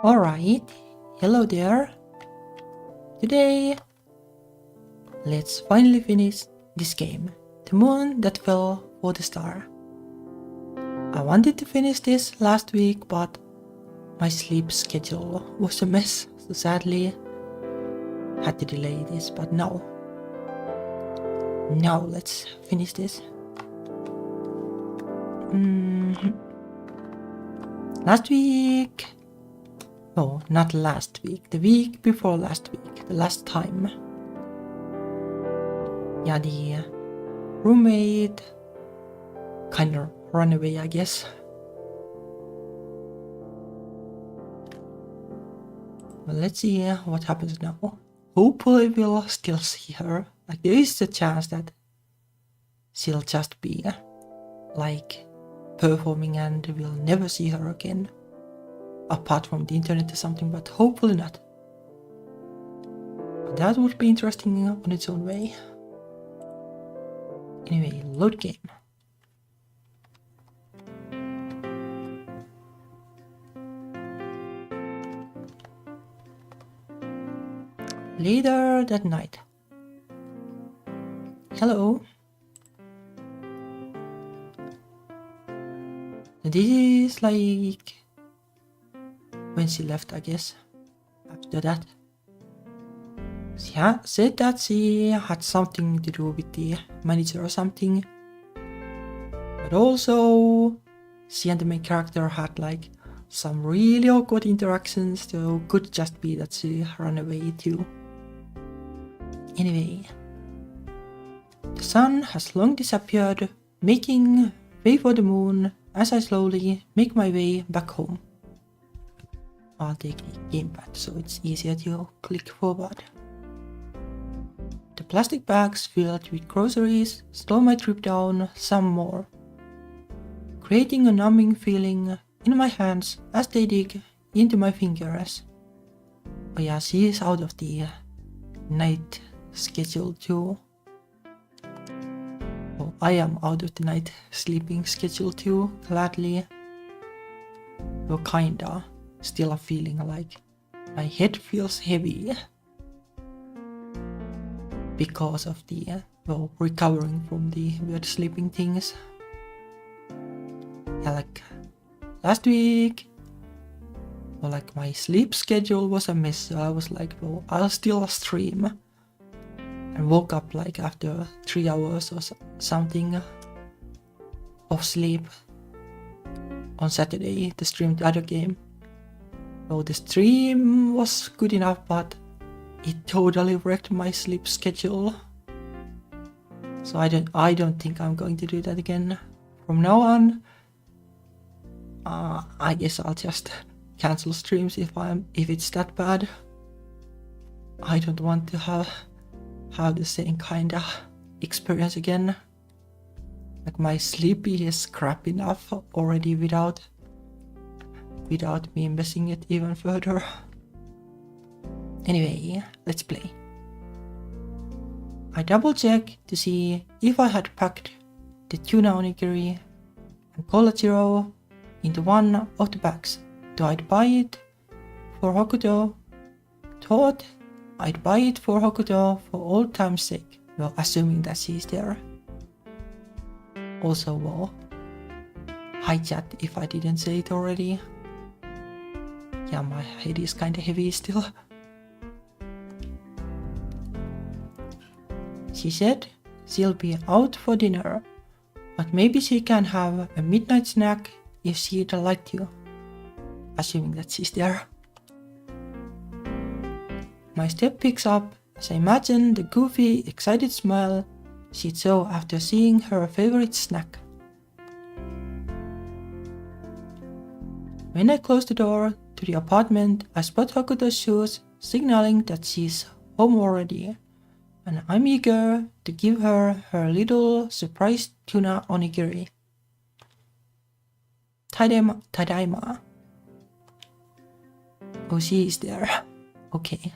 Alright, hello there. Today, let's finally finish this game. The moon that fell for the star. I wanted to finish this last week, but my sleep schedule was a mess, so sadly had to delay this, but now let's finish this. Last week, no, not last week, the week before last week, the last time. Yeah, the roommate kind of ran away, I guess. Well, let's see what happens now. Hopefully we'll still see her. Like, there is a chance that she'll just be like performing and we'll never see her again. Apart from the internet or something, but hopefully not. But that would be interesting on its own way. Anyway, load game. Later that night. Hello. This is like when she left, I guess. After that. She said that she had something to do with the manager or something. But also, she and the main character had like some really awkward interactions, so could just be that she ran away too. Anyway, the sun has long disappeared, making way for the moon as I slowly make my way back home. I'll take the gamepad so it's easier to click forward. The plastic bags filled with groceries slow my trip down some more, creating a numbing feeling in my hands as they dig into my fingers. Oh yeah, she is out of the night schedule too. Oh, I am out of the night sleeping schedule too, gladly. Though kinda still feeling like my head feels heavy because of the recovering from the weird sleeping things. Yeah, like last week, well, like my sleep schedule was a mess, so I was like, well, I'll still stream, and woke up like after 3 hours or something of sleep on Saturday to stream the other game. So the stream was good enough, but it totally wrecked my sleep schedule. So I don't think I'm going to do that again. From now on, I guess I'll just cancel streams if it's that bad. I don't want to have the same kind of experience again. Like, my sleep is crap enough already without me messing it even further. Anyway, let's play. I double check to see if I had packed the tuna onigiri and cola zero into one of the bags. Do I buy it for Hokuto? Thought I'd buy it for Hokuto for old time's sake. Well, assuming that she's there. Also, well, hi chat if I didn't say it already. Yeah, my head is kinda heavy still. She said she'll be out for dinner, but maybe she can have a midnight snack if she'd like to. Assuming that she's there. My step picks up as I imagine the goofy, excited smile she'd saw after seeing her favorite snack. When I close the door to the apartment, I spot Hokuto's shoes, signaling that she's home already, and I'm eager to give her her little surprise tuna onigiri. Tadaima. Oh, she is there. Okay.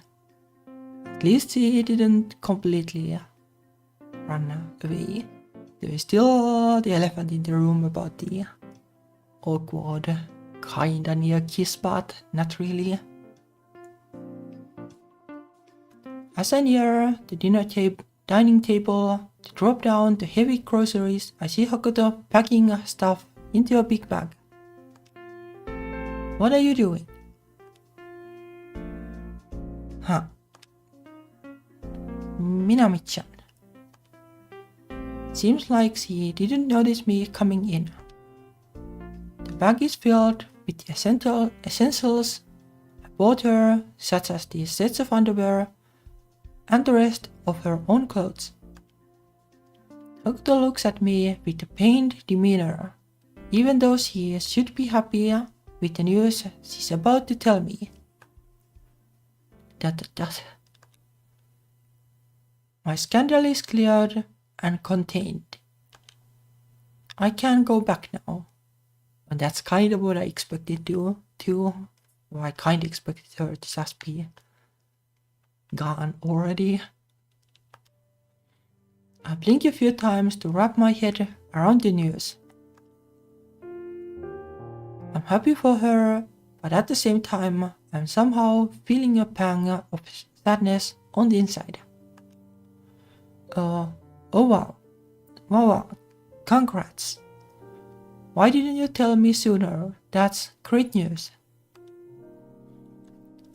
At least she didn't completely run away. There is still the elephant in the room about the awkward kinda near kiss, but not really. As I near the dining table to drop down the heavy groceries, I see Hokuto packing stuff into a big bag. What are you doing? Huh. Minami-chan. Seems like she didn't notice me coming in. The bag is filled with essentials I bought her, such as the sets of underwear and the rest of her own clothes. Hokuto looks at me with a pained demeanor, even though she should be happy with the news she's about to tell me. My scandal is cleared and contained. I can go back now. And that's kind of what I expected to. Or I kind of expected her to just be gone already. I blink a few times to wrap my head around the news. I'm happy for her, but at the same time, I'm somehow feeling a pang of sadness on the inside. Oh wow, congrats. Why didn't you tell me sooner? That's great news.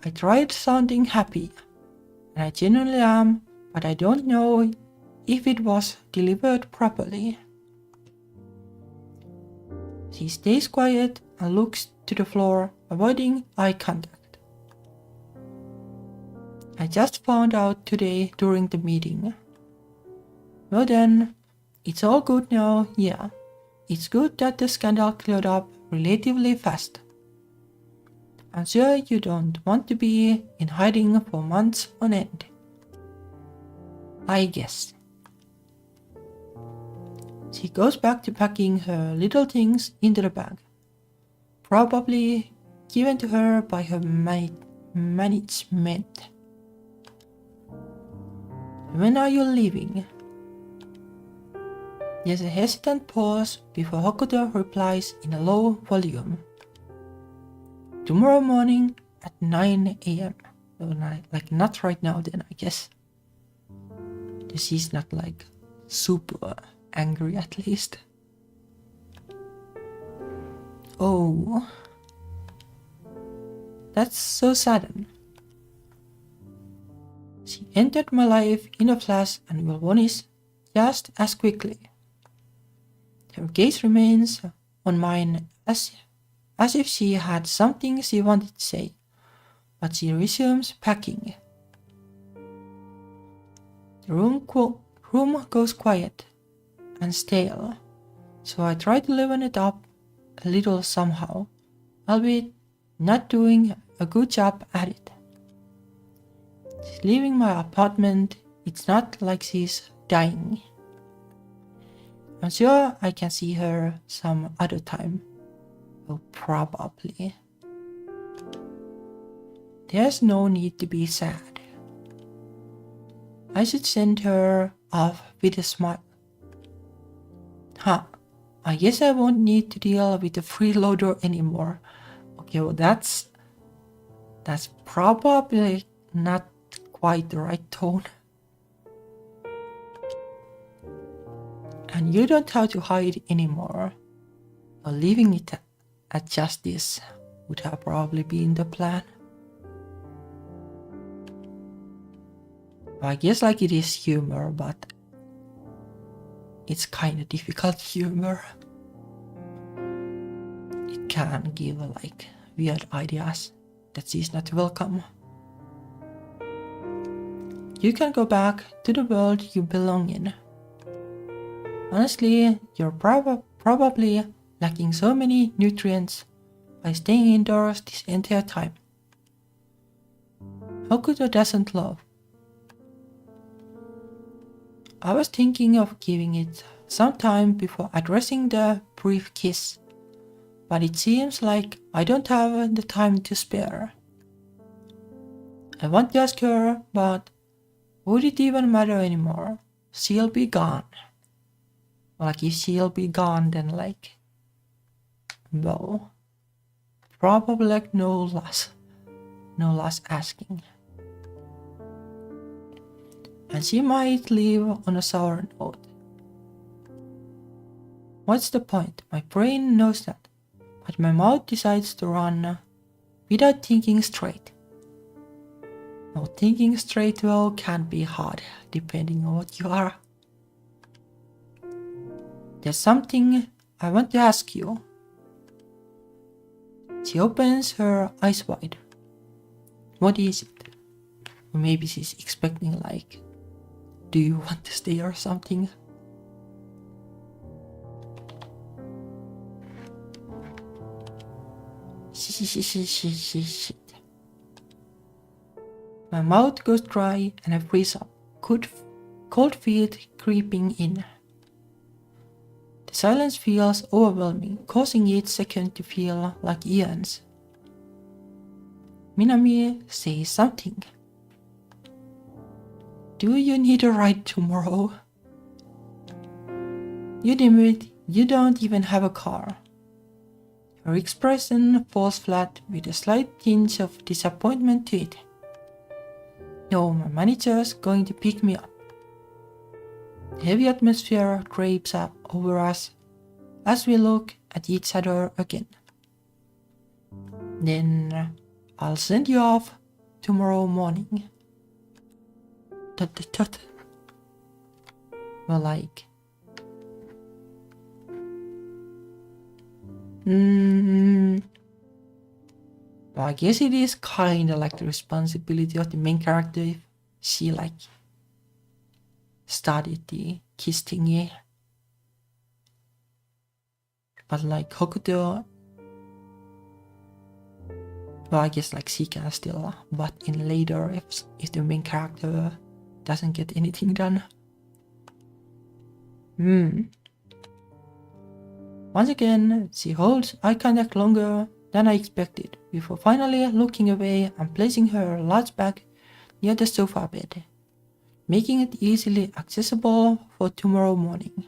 I tried sounding happy, and I genuinely am, but I don't know if it was delivered properly. She stays quiet and looks to the floor, avoiding eye contact. I just found out today during the meeting. Well then, it's all good now, yeah. It's good that the scandal cleared up relatively fast. I'm sure you don't want to be in hiding for months on end. I guess. She goes back to packing her little things into the bag, probably given to her by her management. When are you leaving? There's a hesitant pause before Hokuto replies in a low volume. Tomorrow morning at 9 a.m. Like not right now then, I guess. She's not like super angry at least. Oh. That's so sudden. She entered my life in a flash and will vanish just as quickly. Her gaze remains on mine as if she had something she wanted to say, but she resumes packing. The room goes quiet and stale, so I try to liven it up a little somehow, albeit not doing a good job at it. She's leaving my apartment. It's not like she's dying. I'm sure I can see her some other time. Well, probably. There's no need to be sad. I should send her off with a smile. I guess I won't need to deal with the freeloader anymore. Okay, well that's probably not quite the right tone. And you don't have to hide anymore. Or leaving it at just this would have probably been the plan. I guess like it is humor, but it's kind of difficult humor. It can give like weird ideas that she's not welcome. You can go back to the world you belong in. Honestly, you're probably lacking so many nutrients by staying indoors this entire time. Hokuto doesn't love. I was thinking of giving it some time before addressing the brief kiss, but it seems like I don't have the time to spare. I want to ask her, but would it even matter anymore? She'll be gone. Like if she'll be gone, then like, well, probably like no less asking. And she might leave on a sour note. What's the point? My brain knows that, but my mouth decides to run without thinking straight. No, thinking straight though can be hard, depending on what you are. There's something I want to ask you. She opens her eyes wide. What is it? Or maybe she's expecting like, do you want to stay or something? Shit. My mouth goes dry and I freeze up, cold feet creeping in. The silence feels overwhelming, causing each second to feel like eons. Minami says something. Do you need a ride tomorrow? You admit you don't even have a car. Her expression falls flat with a slight tinge of disappointment to it. No, my manager's going to pick me up. The heavy atmosphere drapes up over us as we look at each other again. Then I'll send you off tomorrow morning. Well, like... Well, I guess it is kinda like the responsibility of the main character if she like started the kiss thingy. But like Hokuto, well, I guess like she can still butt in later if the main character doesn't get anything done. Once again, she holds eye contact longer than I expected, before finally looking away and placing her large bag near the sofa bed, making it easily accessible for tomorrow morning.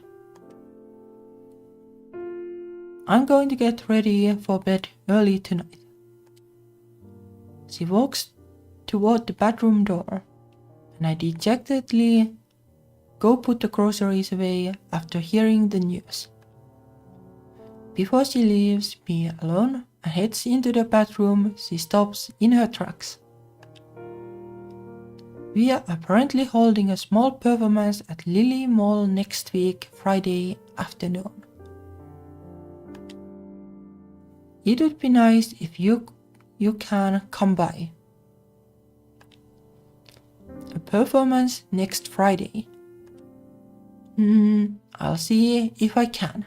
I'm going to get ready for bed early tonight. She walks toward the bedroom door, and I dejectedly go put the groceries away after hearing the news. Before she leaves me alone and heads into the bathroom, she stops in her tracks. We are apparently holding a small performance at Lily Mall next week, Friday afternoon. It would be nice if you can come by. A performance next Friday. I'll see if I can.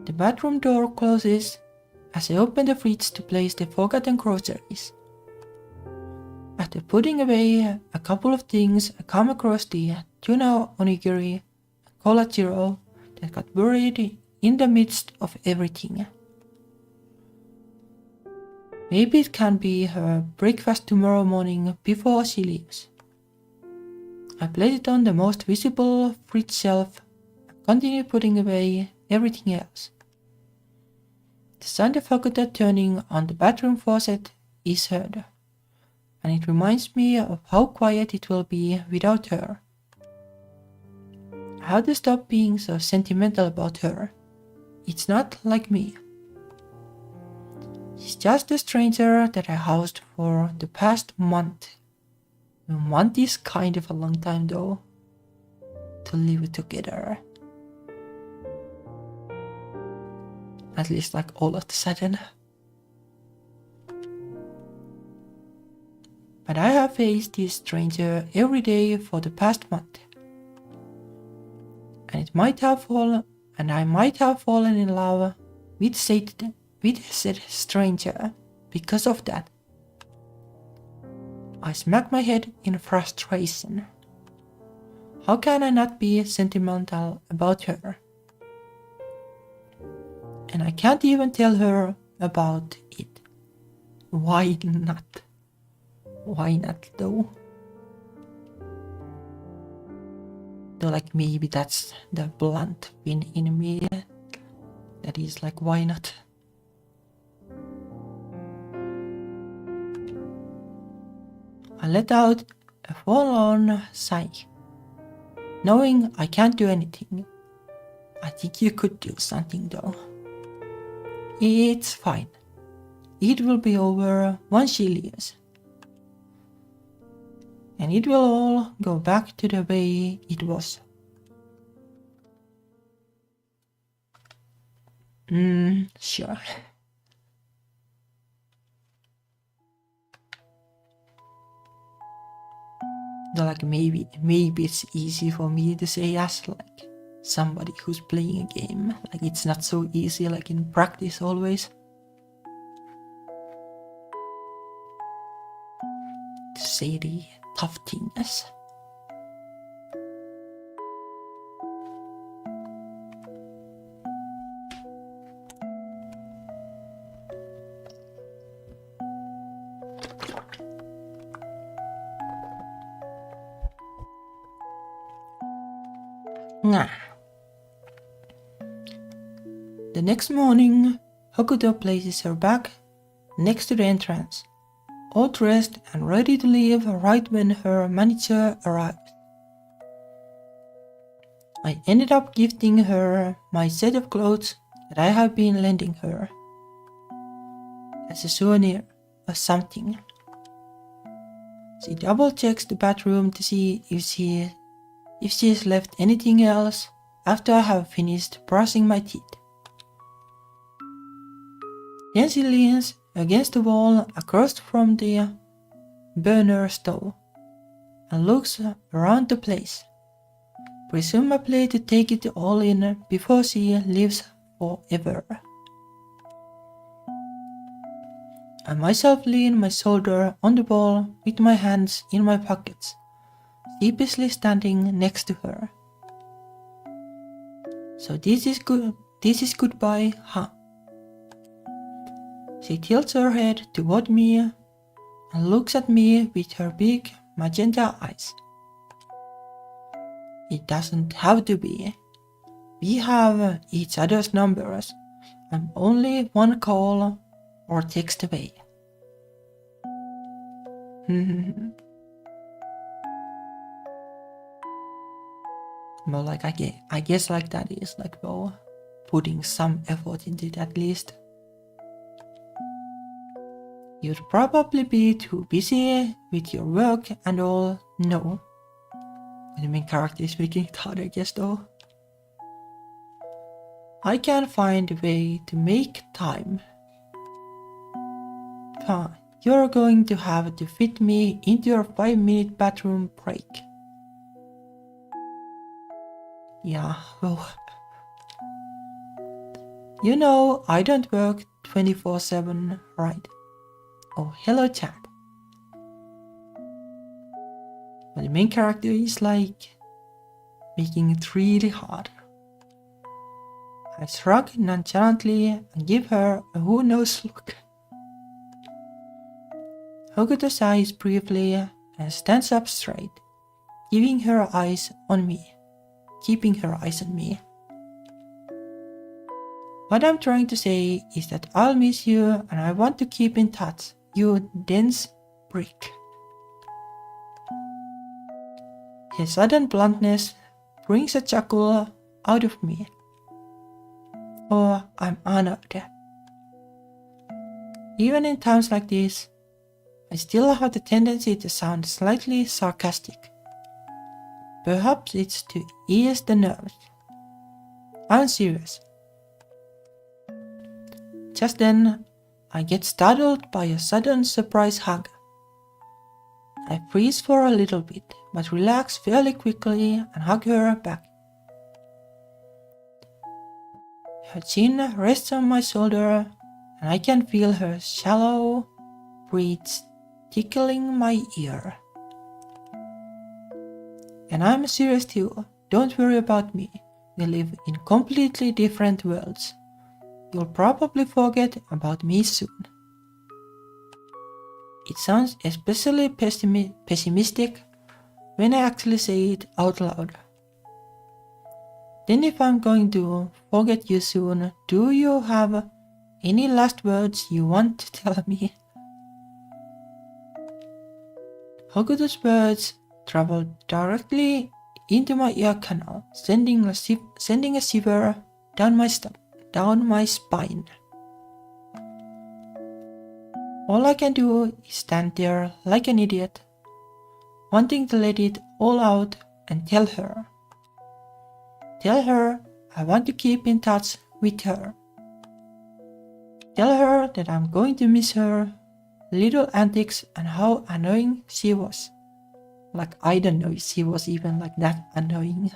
The bathroom door closes as I open the fridge to place the forgotten groceries. After putting away a couple of things, I come across the tuna onigiri and cola zero that got buried in the midst of everything. Maybe it can be her breakfast tomorrow morning before she leaves. I place it on the most visible fridge shelf and continue putting away everything else. The sound of Hokuto turning on the bathroom faucet is heard, and it reminds me of how quiet it will be without her. I have to stop being so sentimental about her. It's not like me. She's just a stranger that I housed for the past month. A month is kind of a long time though, to live together. At least like all of a sudden. But I have faced this stranger every day for the past month. And I might have fallen in love with said stranger because of that. I smack my head in frustration. How can I not be sentimental about her? And I can't even tell her about it. Why not? Why not though? Though like maybe that's the blunt win in me. That is like, why not? I let out a full-on sigh. Knowing I can't do anything. I think you could do something though. It's fine. It will be over once she leaves. And it will all go back to the way it was. Sure. Like maybe it's easy for me to say as like somebody who's playing a game. Like it's not so easy like in practice always. To say the tough things. Nah. The next morning, Hokuto places her bag next to the entrance, all dressed and ready to leave right when her manager arrives. I ended up gifting her my set of clothes that I have been lending her as a souvenir or something. She double checks the bathroom to see if she's left anything else after I have finished brushing my teeth. Then she leans against the wall across from the burner stove and looks around the place, presumably to take it all in before she leaves forever. I myself lean my shoulder on the wall with my hands in my pockets, sheepishly standing next to her. So this is goodbye, huh? She tilts her head toward me and looks at me with her big magenta eyes. It doesn't have to be. We have each other's numbers. I'm only one call or text away. Well, like I guess like that is like, well, putting some effort into it at least. You'd probably be too busy with your work and all. No. The main character is making it hard, I guess, though. I can find a way to make time. Fine. You're going to have to fit me into your 5-minute bathroom break. Yeah, well. You know, I don't work 24/7, right? Oh, hello, chat. But the main character is like making it really hard. I shrug nonchalantly and give her a who knows look. Hokuto sighs briefly and stands up straight, keeping her eyes on me. What I'm trying to say is that I'll miss you and I want to keep in touch, you dense brick. His sudden bluntness brings a chuckle out of me. Oh, I'm honored. Even in times like this, I still have the tendency to sound slightly sarcastic. Perhaps it's to ease the nerves. I'm serious. Just then, I get startled by a sudden surprise hug. I freeze for a little bit, but relax fairly quickly and hug her back. Her chin rests on my shoulder, and I can feel her shallow breaths tickling my ear. And I'm serious too, don't worry about me. We live in completely different worlds. You'll probably forget about me soon. It sounds especially pessimistic when I actually say it out loud. Then if I'm going to forget you soon, do you have any last words you want to tell me? Hokuto's words traveled directly into my ear canal, sending a shiver down my spine. All I can do is stand there like an idiot, wanting to let it all out and tell her. Tell her I want to keep in touch with her. Tell her that I'm going to miss her little antics and how annoying she was. Like, I don't know if she was even like that annoying.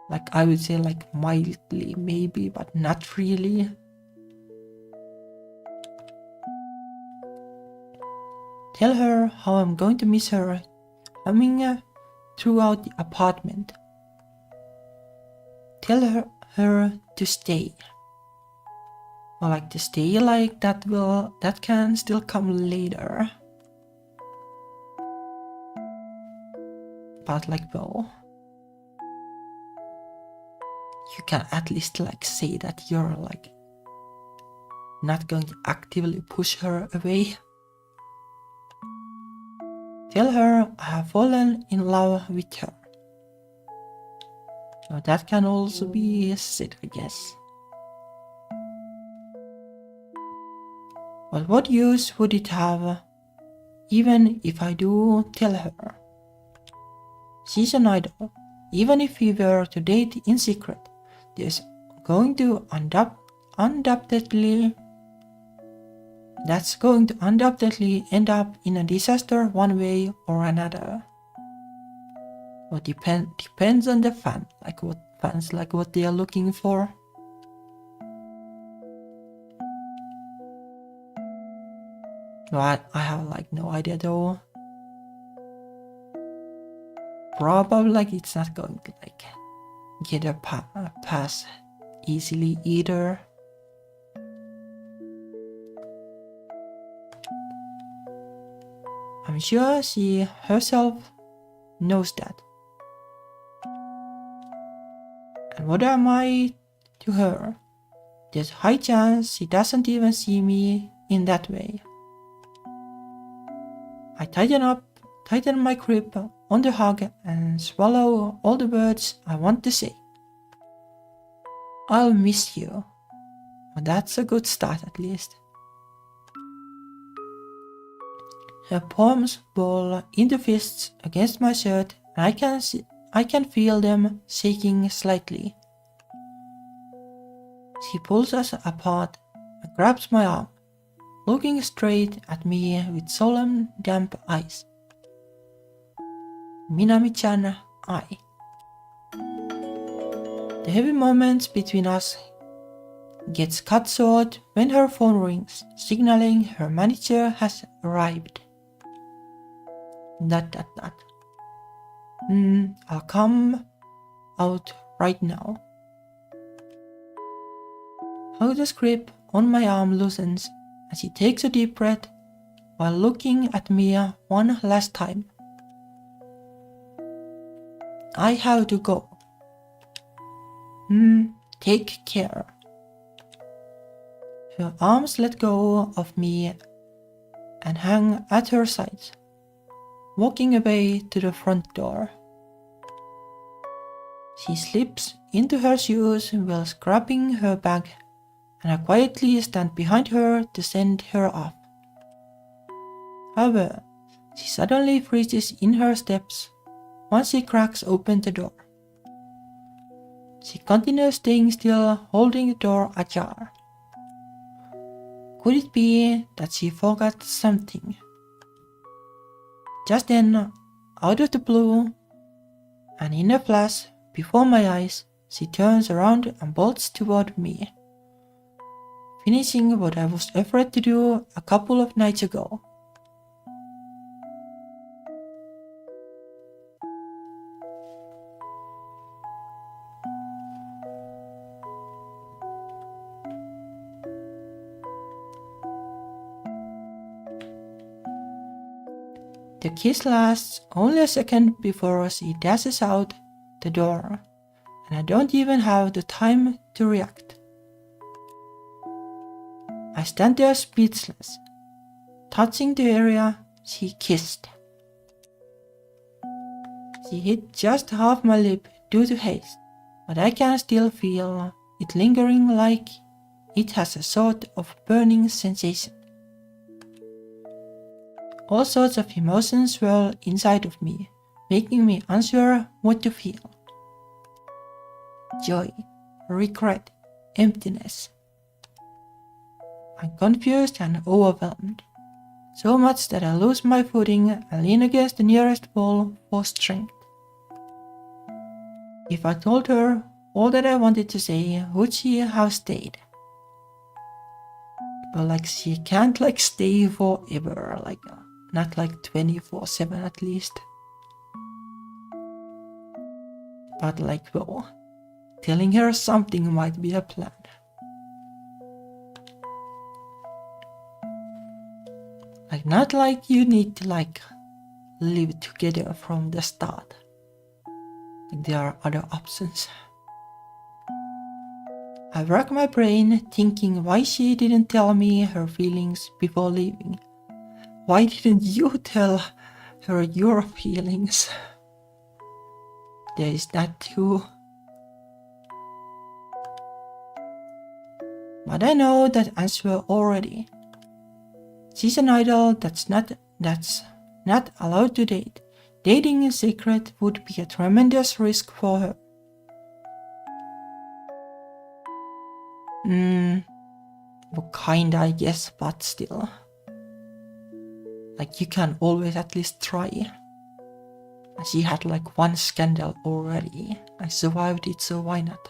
Like, I would say like mildly maybe, but not really. Tell her how I'm going to miss her humming throughout the apartment. Tell her to stay. Or like to stay like that can still come later. But like, well, you can at least like say that you're like not going to actively push her away. Tell her I have fallen in love with her. So that can also be said, I guess. But what use would it have, even if I do tell her? She's an idol. Even if we were to date in secret, there's going to undoubtedly end up in a disaster one way or another. What depends on the fan, like what they are looking for. No, I have like no idea though. Probably like it's not going to like get a pass easily either. I'm sure she herself knows that. And what am I to her? There's high chance she doesn't even see me in that way. I tighten my grip on the hug and swallow all the words I want to say. I'll miss you. Well, that's a good start at least. Her palms ball into fists against my shirt and I can feel them shaking slightly. She pulls us apart and grabs my arm, looking straight at me with solemn, damp eyes. Minami-chan, I. The heavy moments between us gets cut short when her phone rings, signaling her manager has arrived. I'll come out right now. Hokuto's grip on my arm loosens and she takes a deep breath while looking at me one last time. I have to go. Take care. Her arms let go of me and hang at her sides, walking away to the front door. She slips into her shoes while scrubbing her bag, and I quietly stand behind her to send her off. However, she suddenly freezes in her steps once she cracks open the door. She continues staying still, holding the door ajar. Could it be that she forgot something? Just then, out of the blue, and in a flash before my eyes, she turns around and bolts toward me, finishing what I was afraid to do a couple of nights ago. The kiss lasts only a second before she dashes out the door, and I don't even have the time to react. I stand there speechless, touching the area she kissed. She hit just half my lip due to haste, but I can still feel it lingering like it has a sort of burning sensation. All sorts of emotions swirl inside of me, making me unsure what to feel. Joy, regret, emptiness. I'm confused and overwhelmed, so much that I lose my footing and lean against the nearest wall for strength. If I told her all that I wanted to say, would she have stayed? But she can't stay forever, not 24/7 at least. But telling her something might be a plan. Not you need to live together from the start. There are other options. I rack my brain thinking why she didn't tell me her feelings before leaving. Why didn't you tell her your feelings? There is that too. But I know that answer already. She's an idol that's not allowed to date. Dating in secret would be a tremendous risk for her. Well, kinda, I guess, but still. You can always at least try. She had one scandal already. I survived it, so why not?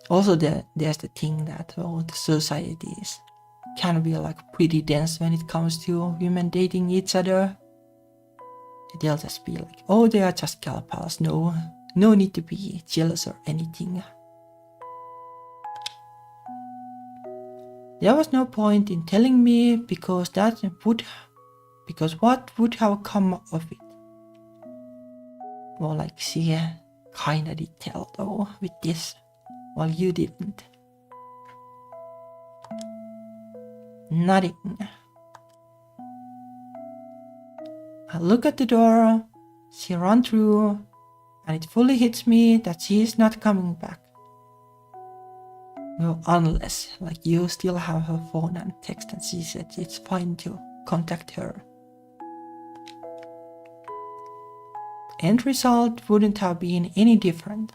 Also, there's the thing that the societies can be pretty dense when it comes to women dating each other. They'll just be oh, they are just gal pals. No need to be jealous or anything. There was no point in telling me because what would have come of it? Well, she kinda did tell though with this, while you didn't. Nothing. I look at the door she ran through, and it fully hits me that she is not coming back. Well, unless you still have her phone and text and she said it's fine to contact her. End result wouldn't have been any different.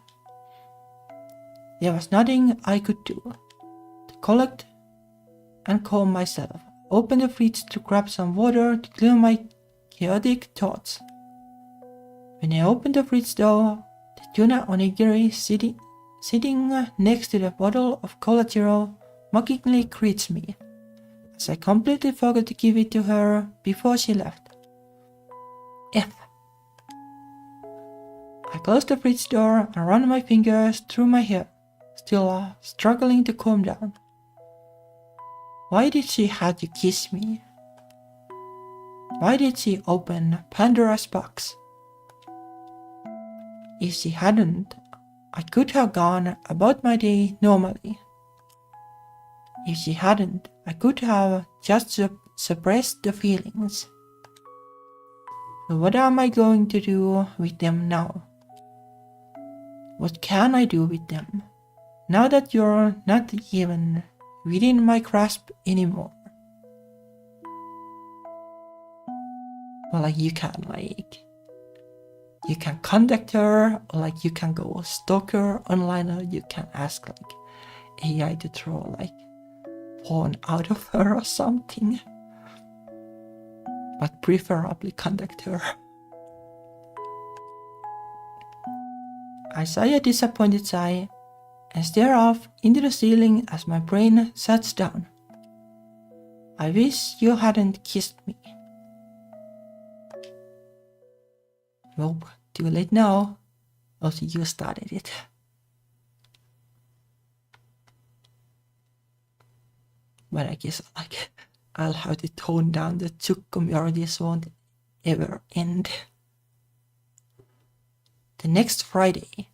There was nothing I could do to collect and calm myself. Open the fridge to grab some water to clear my chaotic thoughts. When I opened the fridge door, the tuna onigiri sitting next to the bottle of cola zero mockingly greets me, as I completely forgot to give it to her before she left. F. I closed the fridge door and run my fingers through my hair, still struggling to calm down. Why did she have to kiss me? Why did she open Pandora's box? If she hadn't, I could have gone about my day normally. If she hadn't, I could have just suppressed the feelings. So what am I going to do with them now? What can I do with them, now that you're not even within my grasp anymore? Well, you can contact her, or you can go stalk her online, or you can ask AI to throw porn out of her or something. But preferably contact her. I sigh a disappointed sigh and stare off into the ceiling as my brain shuts down. I wish you hadn't kissed me. Nope, too late now. Also, you started it. But I guess I'll have to tone down the Chuk communities won't ever end. the next Friday.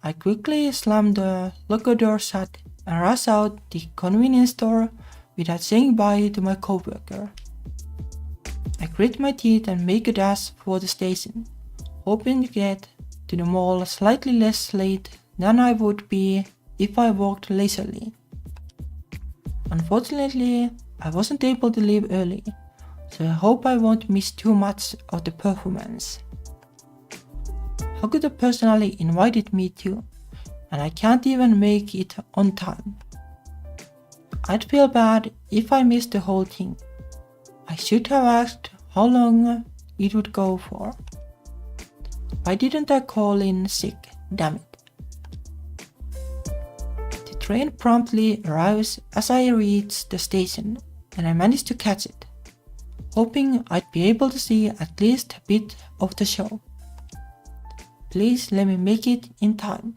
I quickly slammed the locker door shut and rushed out the convenience store without saying bye to my coworker. I grit my teeth and make a dash for the station, hoping to get to the mall slightly less late than I would be if I walked lazily. Unfortunately, I wasn't able to leave early, so I hope I won't miss too much of the performance. Hokuto personally invited me too, and I can't even make it on time. I'd feel bad if I missed the whole thing. I should have asked how long it would go for. Why didn't I call in sick? Damn it. The train promptly arrives as I reach the station, and I managed to catch it, hoping I'd be able to see at least a bit of the show. Please let me make it in time.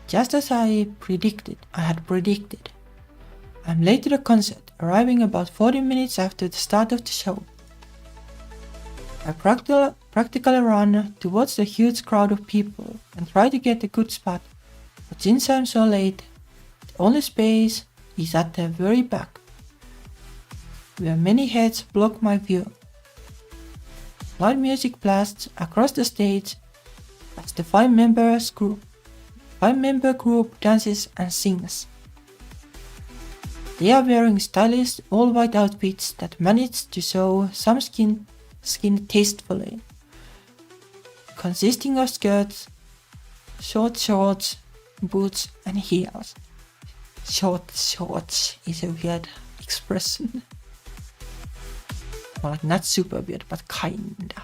Just as I had predicted, I'm late to the concert, arriving about 40 minutes after the start of the show. I practically run towards the huge crowd of people and try to get a good spot, but since I'm so late, the only space is at the very back, where many heads block my view. Loud music blasts across the stage as the five-member group dances and sings. They are wearing stylish all-white outfits that manage to show some skin tastefully, consisting of skirts, short shorts, boots and heels. Short shorts is a weird expression. Well, like not super weird, but kinda.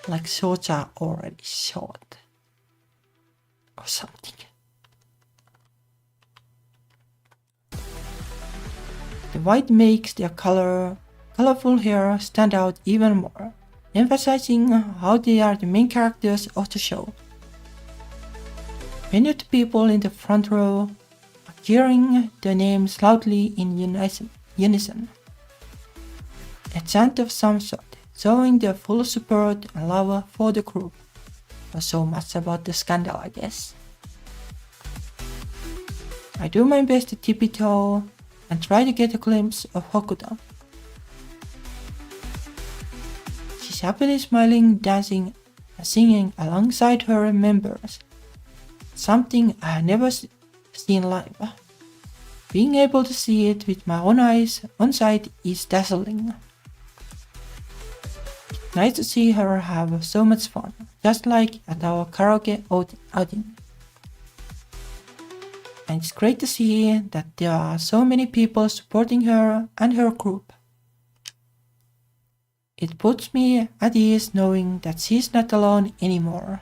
Like shorts are already short. Or something. The white makes their colorful hair stand out even more, emphasizing how they are the main characters of the show. Many of the people in the front row are cheering their names loudly in unison. A chant of some sort, showing their full support and love for the group. Not so much about the scandal, I guess. I do my best to tippy-toe and try to get a glimpse of Hokuto. She's happily smiling, dancing, and singing alongside her members. Something I have never seen live. Being able to see it with my own eyes on site is dazzling. Nice to see her have so much fun, just like at our karaoke outing. And it's great to see that there are so many people supporting her and her group. It puts me at ease knowing that she's not alone anymore.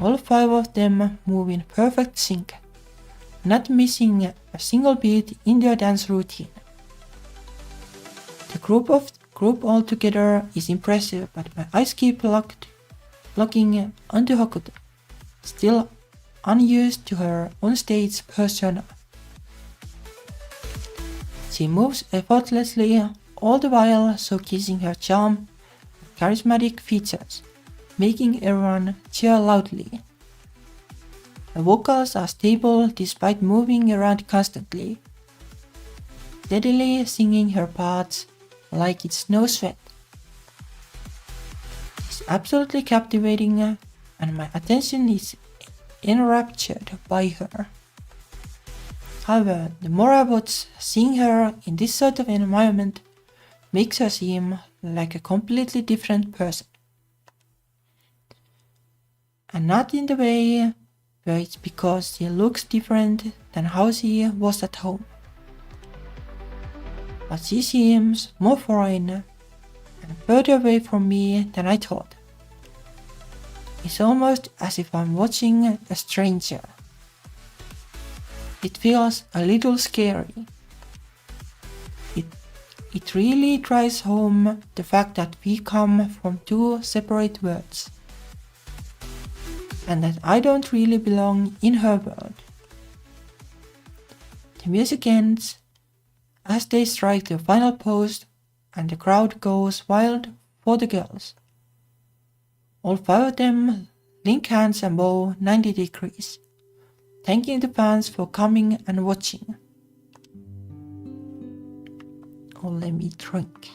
All five of them move in perfect sync, not missing a single beat in their dance routine. The group all together is impressive, but my eyes keep locking onto Hokuto, still unused to her onstage persona. She moves effortlessly, all the while showcasing her charm and charismatic features, making everyone cheer loudly. Her vocals are stable despite moving around constantly, steadily singing her parts like it's no sweat. She's absolutely captivating, and my attention is enraptured by her. However, the more I watch, seeing her in this sort of environment makes her seem like a completely different person. And not in the way where it's because she looks different than how she was at home. But she seems more foreign and further away from me than I thought. It's almost as if I'm watching a stranger. It feels a little scary. It really drives home the fact that we come from two separate worlds, and that I don't really belong in her world. The music ends, as they strike the final pose and the crowd goes wild for the girls. All 5 of them link hands and bow 90 degrees, thanking the fans for coming and watching. Oh, let me drink.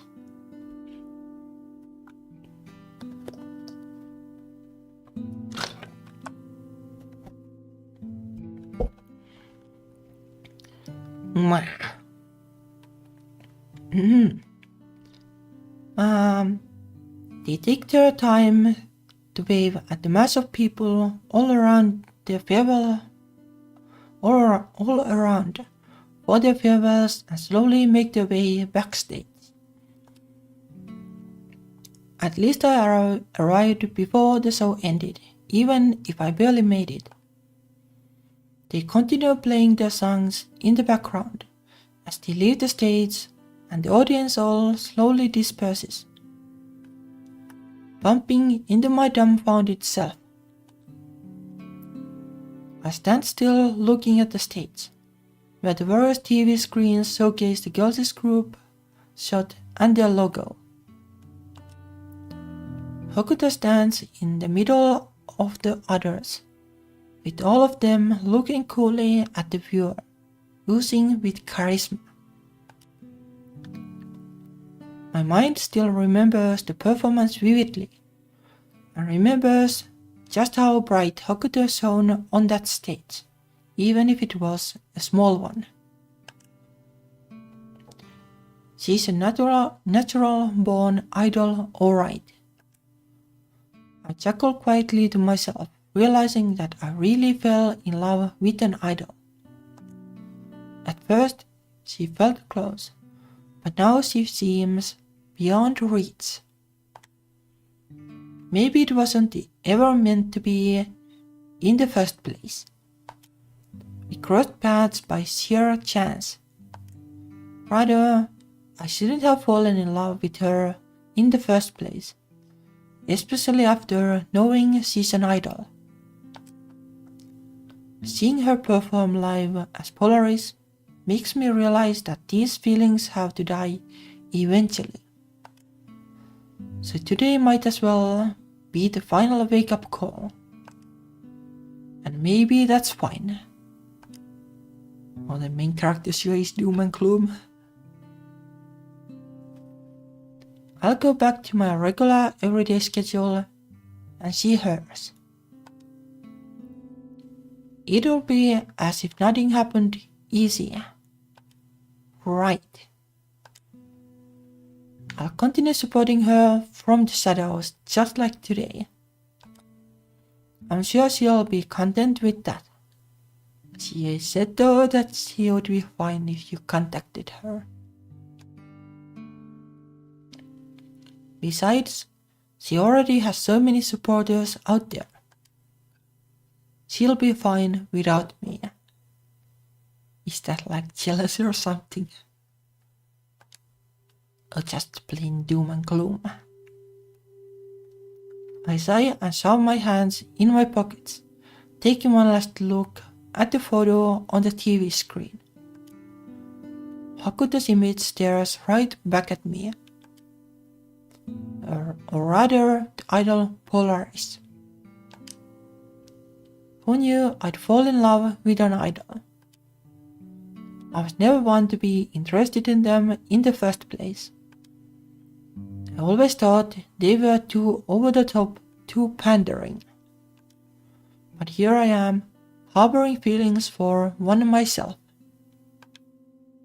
They take their time to wave at the mass of people all around their farewell, all around for their farewells and slowly make their way backstage. At least I arrived before the show ended, even if I barely made it. They continue playing their songs in the background as they leave the stage and the audience all slowly disperses, bumping into my dumbfounded self. I stand still looking at the stage, where the various TV screens showcase the girls' group shot and their logo. Hokuto stands in the middle of the others, with all of them looking coolly at the viewer, oozing with charisma. My mind still remembers the performance vividly, and remembers just how bright Hokuto shone on that stage, even if it was a small one. She's a natural-born idol, alright. I chuckled quietly to myself, realizing that I really fell in love with an idol. At first, she felt close, but now she seems beyond reach. Maybe it wasn't ever meant to be in the first place. We crossed paths by sheer chance. Rather, I shouldn't have fallen in love with her in the first place, especially after knowing she's an idol. Seeing her perform live as Polaris makes me realize that these feelings have to die eventually. So today might as well be the final wake-up call. And maybe that's fine. Well, the main character here is doom and gloom. I'll go back to my regular everyday schedule and see hers. It'll be as if nothing happened, easy. Right. I'll continue supporting her from the shadows just like today. I'm sure she'll be content with that. She said though that she would be fine if you contacted her. Besides, she already has so many supporters out there. She'll be fine without me. Is that like jealousy or something? Or just plain doom and gloom? I sigh and shove my hands in my pockets, taking one last look at the photo on the TV screen. Hokuto's image stares right back at me. Or rather, the idol Polaris. Who knew I'd fall in love with an idol? I was never one to be interested in them in the first place. I always thought they were too over the top, too pandering. But here I am, harboring feelings for one myself.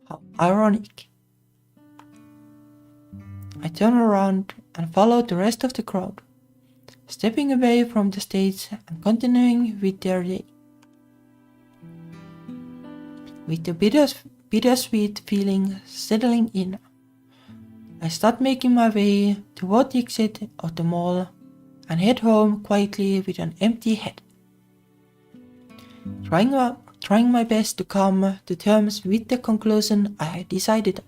How ironic. I turn around and follow the rest of the crowd, stepping away from the stage and continuing with their day. With the bittersweet feeling settling in, I start making my way toward the exit of the mall and head home quietly with an empty head. Trying my best to come to terms with the conclusion I had decided on.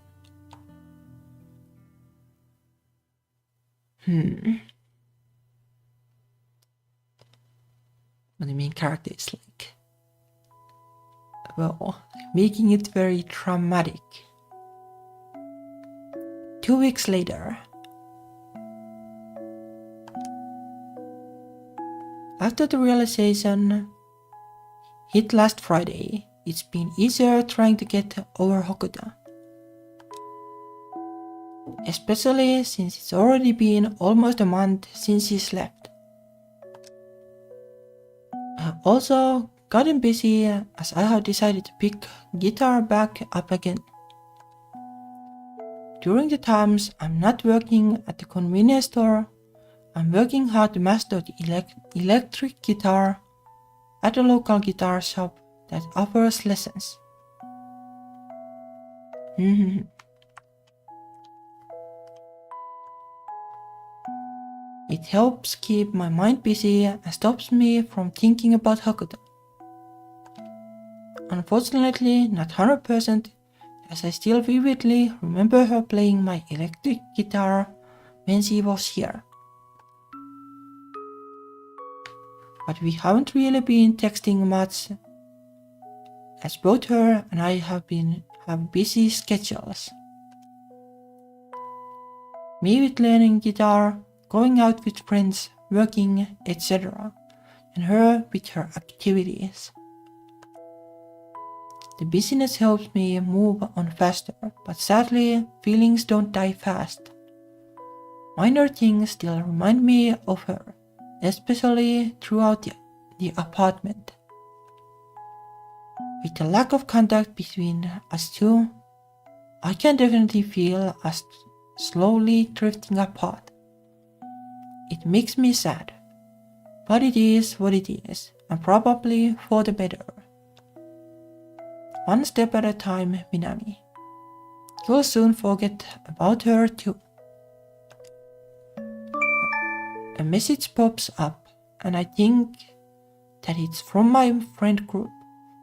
But the main character is like, well, making it very dramatic. 2 weeks later. After the realization hit last Friday, it's been easier trying to get over Hokuto. Especially since it's already been almost a month since she's left. I've also gotten busy as I have decided to pick guitar back up again. During the times I'm not working at the convenience store, I'm working hard to master the electric guitar at a local guitar shop that offers lessons. It helps keep my mind busy and stops me from thinking about Hokuto. Unfortunately, not 100%, as I still vividly remember her playing my electric guitar when she was here. But we haven't really been texting much, as both her and I have busy schedules. Me with learning guitar, going out with friends, working, etc. And her with her activities. The busyness helps me move on faster, but sadly, feelings don't die fast. Minor things still remind me of her, especially throughout the apartment. With the lack of contact between us two, I can definitely feel us slowly drifting apart. It makes me sad, but it is what it is, and probably for the better. One step at a time, Minami. You'll soon forget about her too. A message pops up, and I think that it's from my friend group,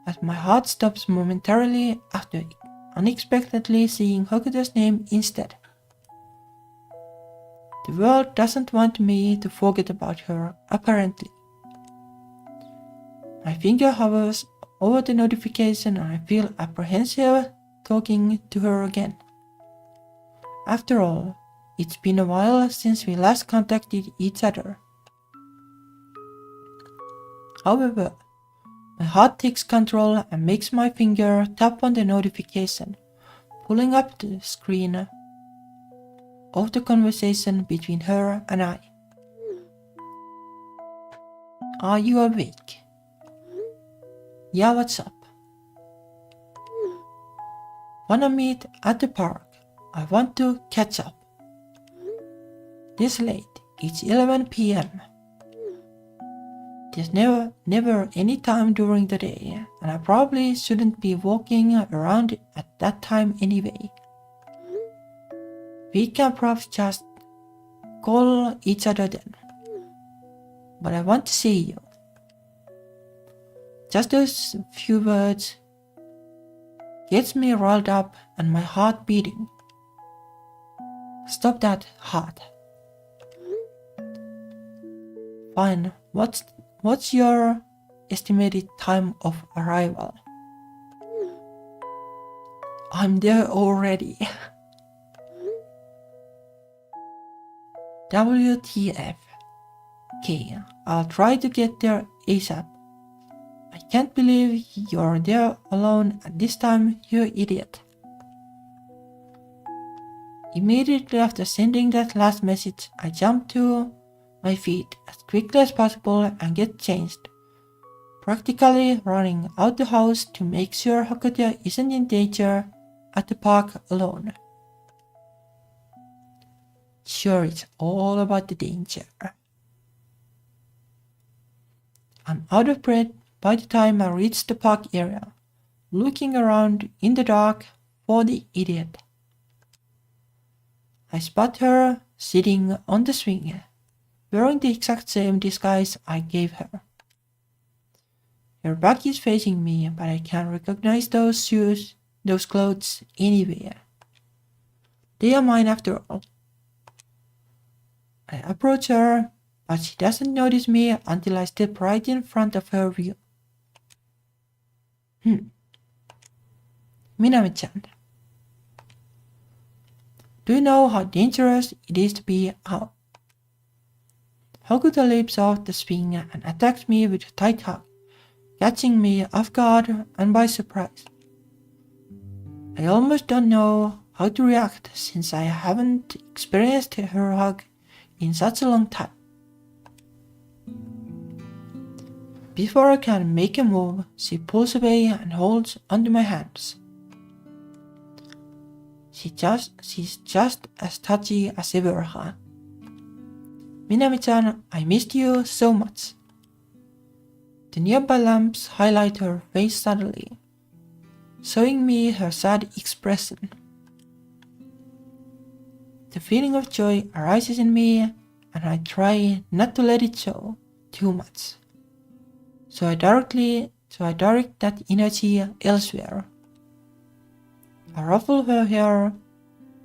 as my heart stops momentarily after unexpectedly seeing Hokuto's name instead. The world doesn't want me to forget about her, apparently. My finger hovers over the notification and I feel apprehensive talking to her again. After all, it's been a while since we last contacted each other. However, my heart takes control and makes my finger tap on the notification, pulling up the screen of the conversation between her and I. Are you awake? Yeah, what's up? Wanna meet at the park? I want to catch up. This late, it's 11 p.m. There's never any time during the day, and I probably shouldn't be walking around at that time anyway. We can perhaps just call each other then. But I want to see you. Just those few words gets me riled up and my heart beating. Stop that heart. Fine, what's your estimated time of arrival? I'm there already. WTF. Okay, I'll try to get there ASAP. I can't believe you're there alone at this time, you idiot. Immediately after sending that last message, I jump to my feet as quickly as possible and get changed, practically running out the house to make sure Hokuto isn't in danger at the park alone. Sure, it's all about the danger. I'm out of breath by the time I reach the park area, looking around in the dark for the idiot. I spot her sitting on the swing, wearing the exact same disguise I gave her. Her back is facing me, but I can't recognize those clothes anywhere. They are mine after all. I approach her, but she doesn't notice me until I step right in front of her view. Minami-chan. Do you know how dangerous it is to be out? Hokuto leaps off the swing and attacks me with a tight hug, catching me off guard and by surprise. I almost don't know how to react since I haven't experienced her hug in such a long time. Before I can make a move, she pulls away and holds onto my hands. She's just as touchy as ever. Minami-chan, I missed you so much. The nearby lamps highlight her face suddenly, showing me her sad expression. The feeling of joy arises in me, and I try not to let it show too much. So I direct that energy elsewhere. I ruffle her hair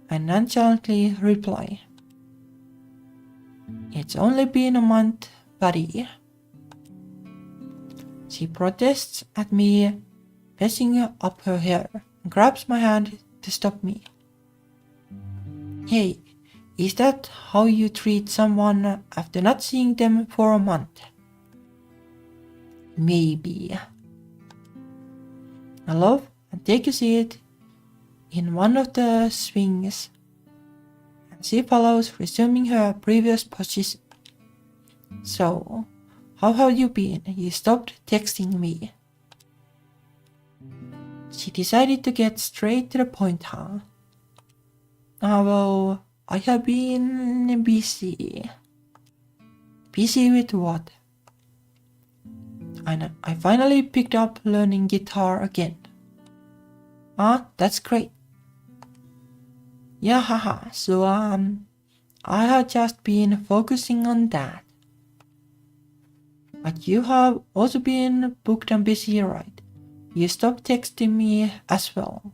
and nonchalantly reply, "It's only been a month, buddy." She protests at me, messing up her hair, and grabs my hand to stop me. Hey, is that how you treat someone after not seeing them for a month? Maybe. I love and take a seat in one of the swings, and she follows, resuming her previous position. So, how have you been? You stopped texting me. She decided to get straight to the point, huh? Well, I have been busy. Busy with what? And I finally picked up learning guitar again. That's great. Yeah, haha, so I have just been focusing on that. But you have also been booked and busy, right? You stopped texting me as well.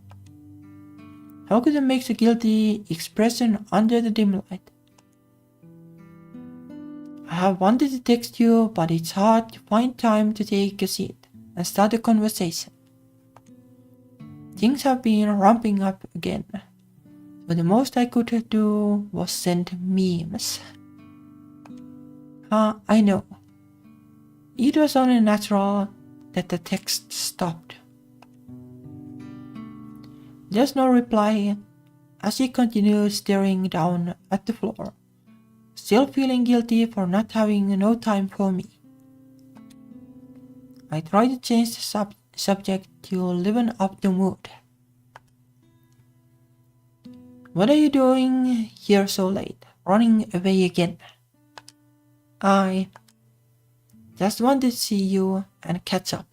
Hokuto makes a guilty expression under the dim light. I have wanted to text you, but it's hard to find time to take a seat and start a conversation. Things have been ramping up again, but the most I could do was send memes. I know. It was only natural that the text stopped. There's no reply as she continues staring down at the floor, still feeling guilty for not having no time for me. I try to change the subject to liven up the mood. What are you doing here so late? Running away again? I just wanted to see you and catch up.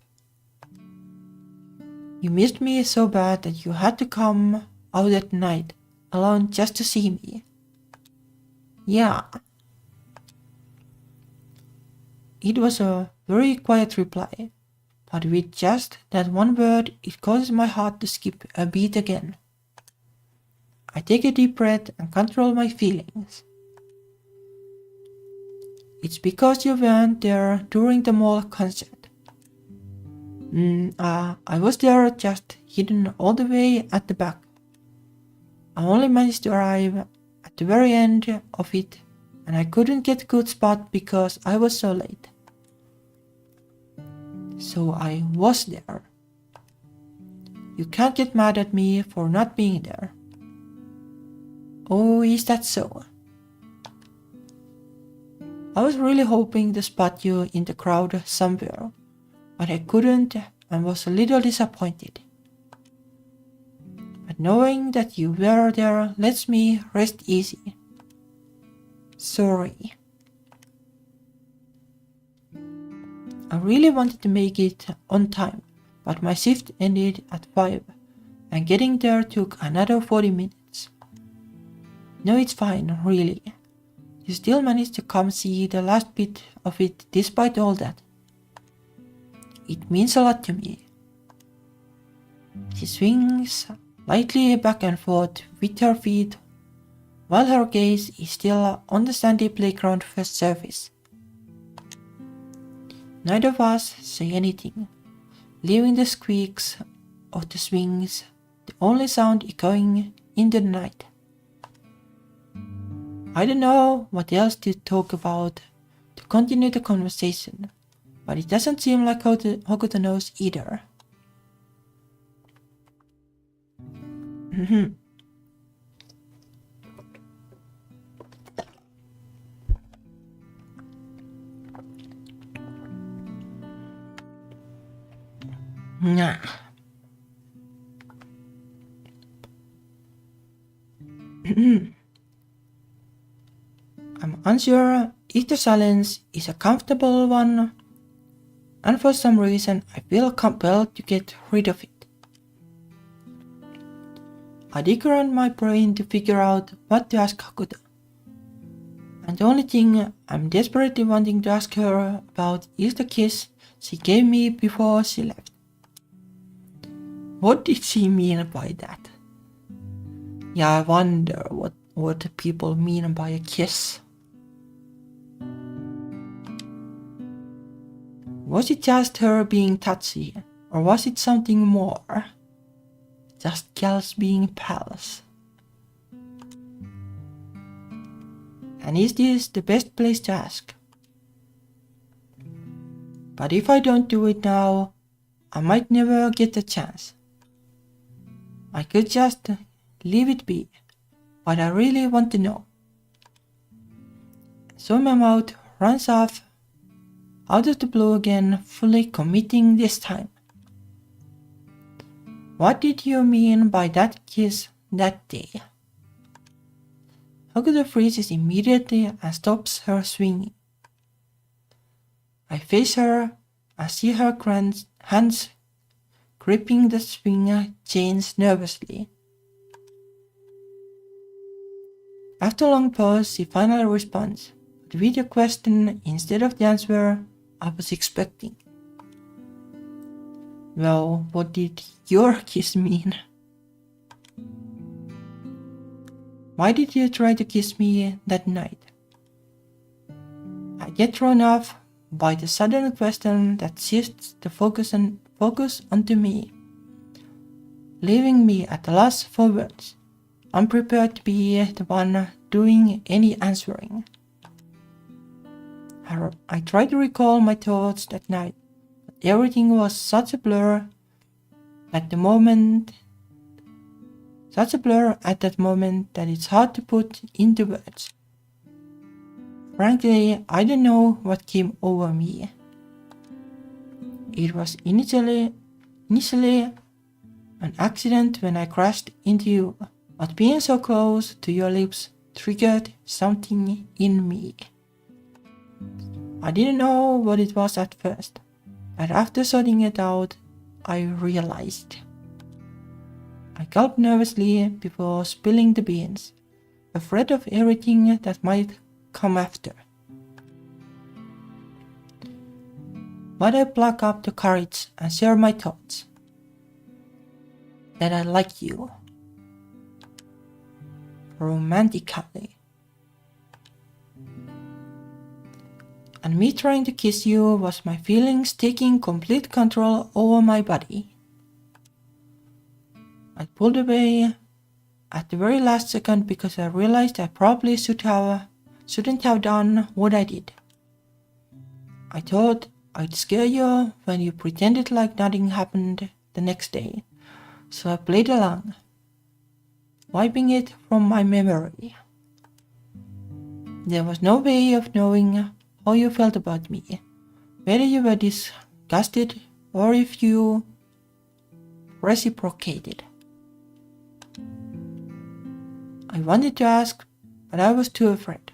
You missed me so bad that you had to come out at night alone just to see me. Yeah. It was a very quiet reply, but with just that one word it causes my heart to skip a beat again. I take a deep breath and control my feelings. It's because you weren't there during the mall concert. I was there, just hidden all the way at the back. I only managed to arrive at the very end of it, and I couldn't get a good spot because I was so late. So I was there. You can't get mad at me for not being there. Oh, is that so? I was really hoping to spot you in the crowd somewhere, but I couldn't and was a little disappointed. But knowing that you were there lets me rest easy. Sorry. I really wanted to make it on time, but my shift ended at 5 and getting there took another 40 minutes. No, it's fine, really. You still managed to come see the last bit of it despite all that. It means a lot to me. She swings lightly back and forth with her feet while her gaze is still on the sandy playground surface. Neither of us say anything, leaving the squeaks of the swings the only sound echoing in the night. I don't know what else to talk about to continue the conversation, but it doesn't seem like Hokuto knows either. Nah. I'm unsure if the silence is a comfortable one, and for some reason I feel compelled to get rid of it. I dig around my brain to figure out what to ask Hokuto, and the only thing I'm desperately wanting to ask her about is the kiss she gave me before she left. What did she mean by that? Yeah, I wonder what people mean by a kiss. Was it just her being touchy, or was it something more? Just gals being pals? And is this the best place to ask? But if I don't do it now, I might never get the chance. I could just leave it be, but I really want to know. So my mouth runs off out of the blue again, fully committing this time. What did you mean by that kiss that day? Hokuto freezes immediately and stops her swinging. I face her and see her hands gripping the swing chains nervously. After a long pause, she finally responds, but with a question instead of the answer I was expecting. Well, what did your kiss mean? Why did you try to kiss me that night? I get thrown off by the sudden question that shifts the focus onto me, leaving me at a loss for words, unprepared to be the one doing any answering. I tried to recall my thoughts that night, but everything was such a blur at that moment that it's hard to put into words. Frankly, I don't know what came over me. It was initially an accident when I crashed into you, but being so close to your lips triggered something in me. I didn't know what it was at first, but after sorting it out, I realized. I gulped nervously before spilling the beans, afraid of everything that might come after. But I pluck up the courage and share my thoughts. That I like you. Romantically. And me trying to kiss you was my feelings taking complete control over my body. I pulled away at the very last second because I realized I probably shouldn't have done what I did. I thought I'd scare you when you pretended like nothing happened the next day, so I played along, wiping it from my memory. There was no way of knowing how you felt about me, whether you were disgusted or if you reciprocated. I wanted to ask, but I was too afraid.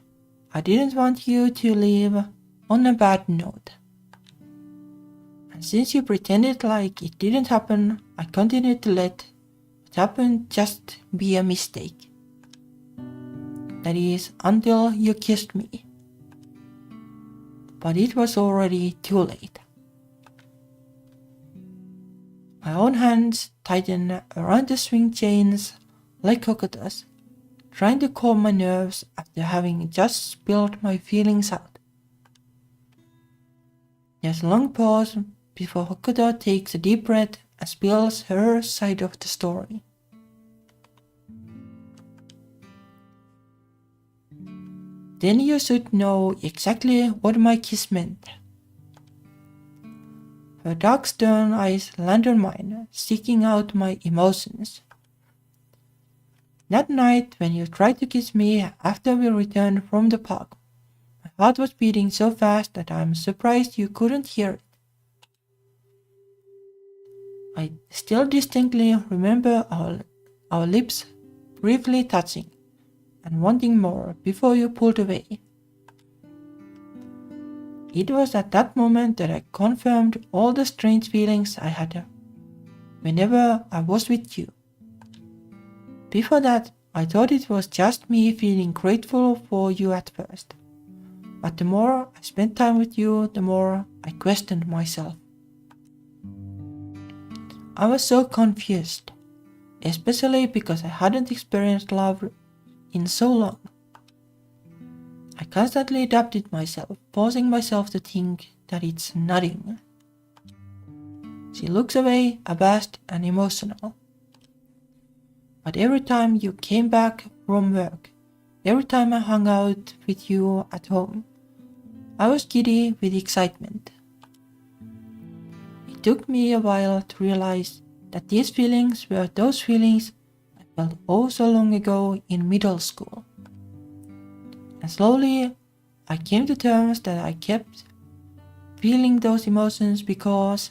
I didn't want you to leave on a bad note. And since you pretended like it didn't happen, I continued to let what happened just be a mistake. That is, until you kissed me. But it was already too late. My own hands tightened around the swing chains like Hokuto's, trying to calm my nerves after having just spilled my feelings out. There's a long pause before Hokuto takes a deep breath and spills her side of the story. Then you should know exactly what my kiss meant. Her dark stern eyes landed on mine, seeking out my emotions. That night, when you tried to kiss me after we returned from the park, my heart was beating so fast that I'm surprised you couldn't hear it. I still distinctly remember our lips briefly touching and wanting more before you pulled away. It was at that moment that I confirmed all the strange feelings I had whenever I was with you. Before that, I thought it was just me feeling grateful for you at first. But the more I spent time with you, the more I questioned myself. I was so confused, especially because I hadn't experienced love in so long. I constantly doubted myself, forcing myself to think that it's nothing. She looks away, abashed and emotional. But every time you came back from work, every time I hung out with you at home, I was giddy with excitement. It took me a while to realize that these feelings were those feelings I felt oh so long ago in middle school. And slowly, I came to terms that I kept feeling those emotions because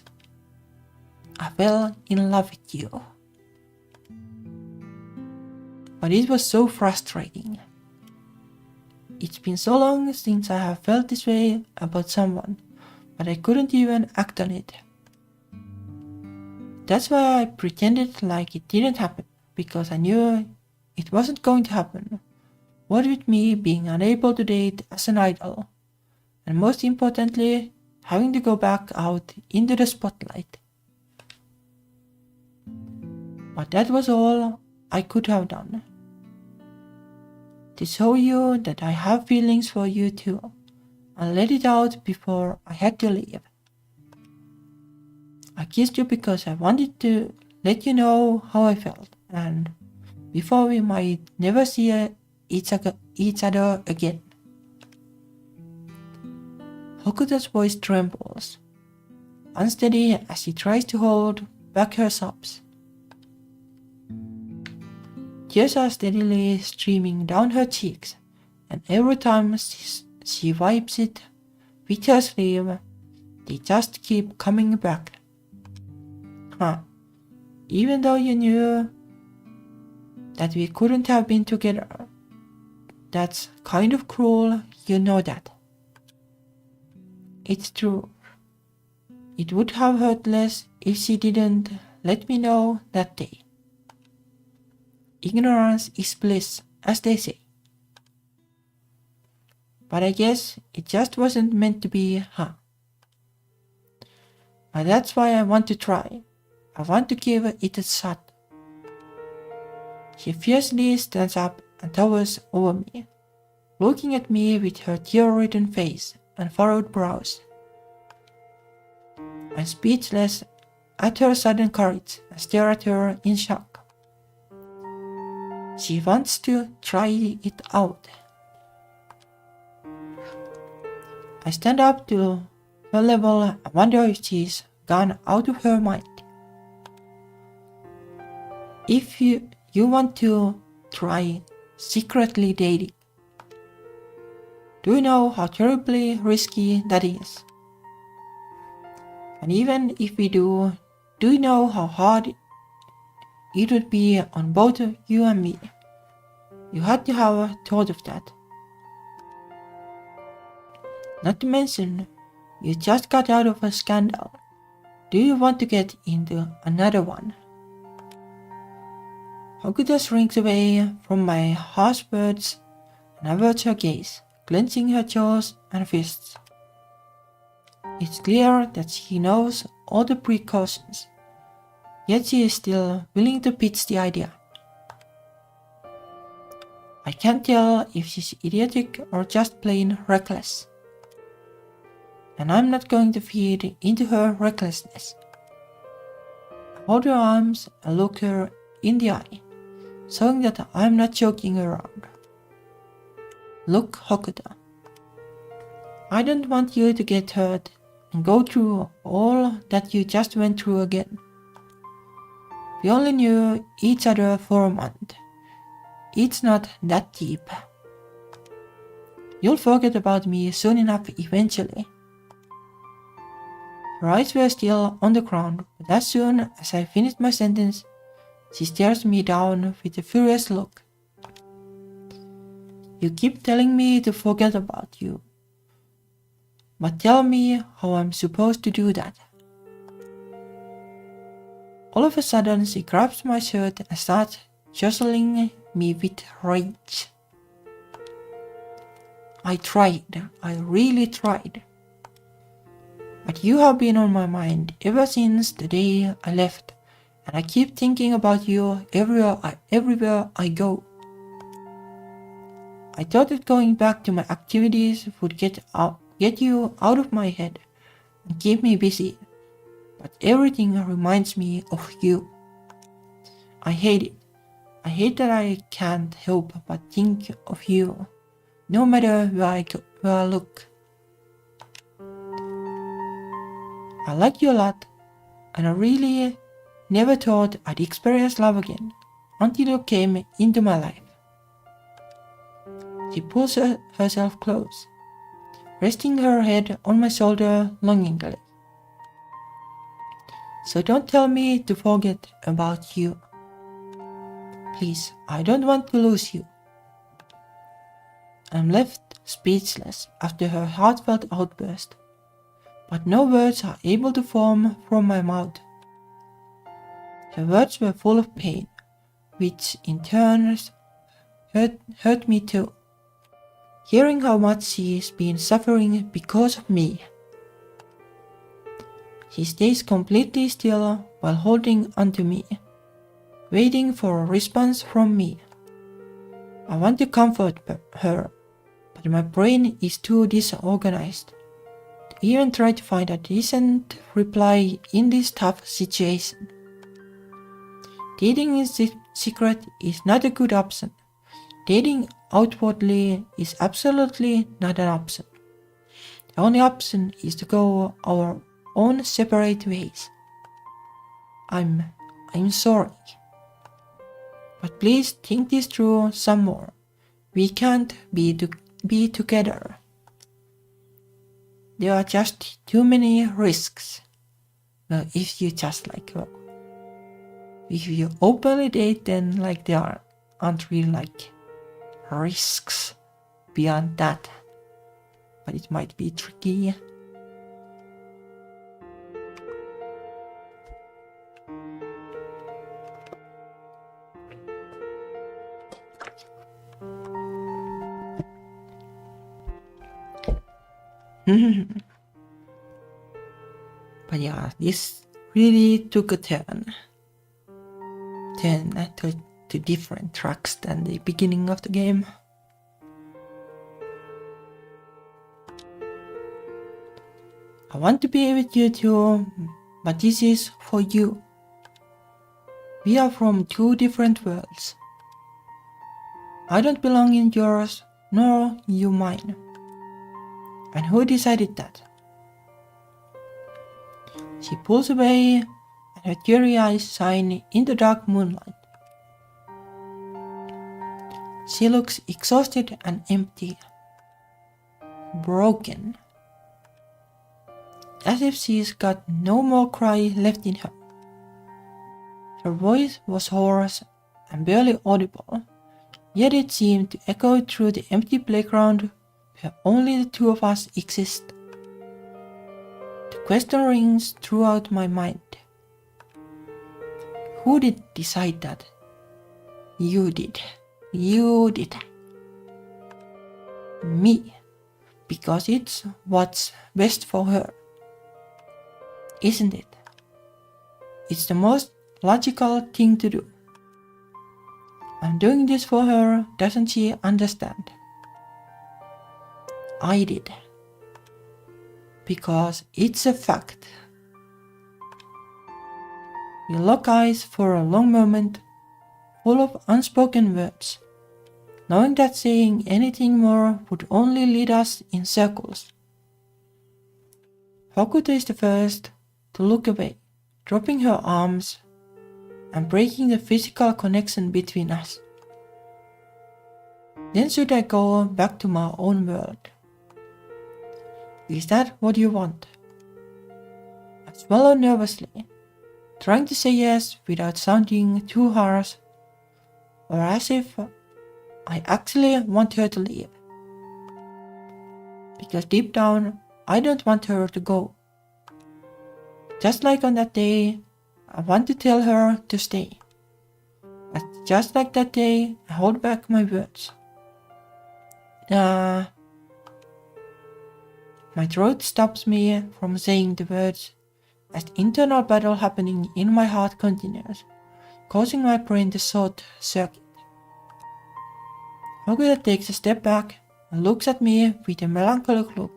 I fell in love with you. But it was so frustrating. It's been so long since I have felt this way about someone, but I couldn't even act on it. That's why I pretended like it didn't happen, because I knew it wasn't going to happen. What with me being unable to date as an idol, and most importantly, having to go back out into the spotlight. But that was all I could have done. To show you that I have feelings for you too, and let it out before I had to leave. I kissed you because I wanted to let you know how I felt, and before we might never see each other again. Hokuto's voice trembles, unsteady as she tries to hold back her sobs. Tears are steadily streaming down her cheeks, and every time she wipes it with her sleeve, they just keep coming back. Even though you knew that we couldn't have been together, that's kind of cruel, you know that. It's true. It would have hurt less if she didn't let me know that day. Ignorance is bliss, as they say. But I guess it just wasn't meant to be, huh? But that's why I want to try. I want to give it a shot. She fiercely stands up and towers over me, looking at me with her tear-ridden face and furrowed brows. I'm speechless at her sudden courage and stare at her in shock. She wants to try it out. I stand up to her level and wonder if she's gone out of her mind. If you want to try secretly dating, do you know how terribly risky that is? And even if we do you know how hard it would be on both you and me? You had to have thought of that. Not to mention, you just got out of a scandal. Do you want to get into another one? Hokuto shrinks away from my harsh words and averts her gaze, clenching her jaws and fists. It's clear that she knows all the precautions, yet she is still willing to pitch the idea. I can't tell if she's idiotic or just plain reckless. And I'm not going to feed into her recklessness. I hold her arms and look her in the eye, showing that I'm not joking around. Look, Hokuto. I don't want you to get hurt and go through all that you just went through again. We only knew each other for a month. It's not that deep. You'll forget about me soon enough eventually. Her eyes were still on the ground, but as soon as I finished my sentence, she stares me down with a furious look. You keep telling me to forget about you. But tell me how I'm supposed to do that. All of a sudden, she grabs my shirt and starts jostling me with rage. I tried. I really tried. But you have been on my mind ever since the day I left, and I keep thinking about you everywhere I go. I thought that going back to my activities would get you out of my head and keep me busy, but everything reminds me of you. I hate it. I hate that I can't help but think of you, no matter where I look. I like you a lot, and I really never thought I'd experience love again until you came into my life. She pulls herself close, resting her head on my shoulder longingly. So don't tell me to forget about you. Please, I don't want to lose you. I'm left speechless after her heartfelt outburst, but no words are able to form from my mouth. Her words were full of pain, which in turn hurt me too. Hearing how much she's been suffering because of me. She stays completely still while holding onto me, waiting for a response from me. I want to comfort her, but my brain is too disorganized to even try to find a decent reply in this tough situation. Dating in secret is not a good option. Dating outwardly is absolutely not an option. The only option is to go our own separate ways. I'm sorry. But please think this through some more. We can't be together. There are just too many risks. Well, if you if you openly date, then there aren't really risks beyond that. But it might be tricky. But yeah, this really took a turn to different tracks than the beginning of the game. I want to be with you too, but this is for you. We are from two different worlds. I don't belong in yours, nor you mine. And who decided that? She pulls away, and her teary eyes shine in the dark moonlight. She looks exhausted and empty, broken, as if she's got no more cry left in her. Her voice was hoarse and barely audible, yet it seemed to echo through the empty playground where only the two of us exist. The question rings throughout my mind. Who did decide that? You did. You did. Me. Because it's what's best for her. Isn't it? It's the most logical thing to do. I'm doing this for her, doesn't she understand? I did. Because it's a fact. We lock eyes for a long moment, full of unspoken words. knowing that saying anything more would only lead us in circles. Hokuto is the first to look away, dropping her arms and breaking the physical connection between us. Then should I go back to my own world? Is that what you want? I swallow nervously, trying to say yes without sounding too harsh or as if I actually want her to leave. Because deep down, I don't want her to go. Just like on that day, I want to tell her to stay. But just like that day, I hold back my words. My throat stops me from saying the words as the internal battle happening in my heart continues, causing my brain to short circuit. Hokuto takes a step back and looks at me with a melancholic look.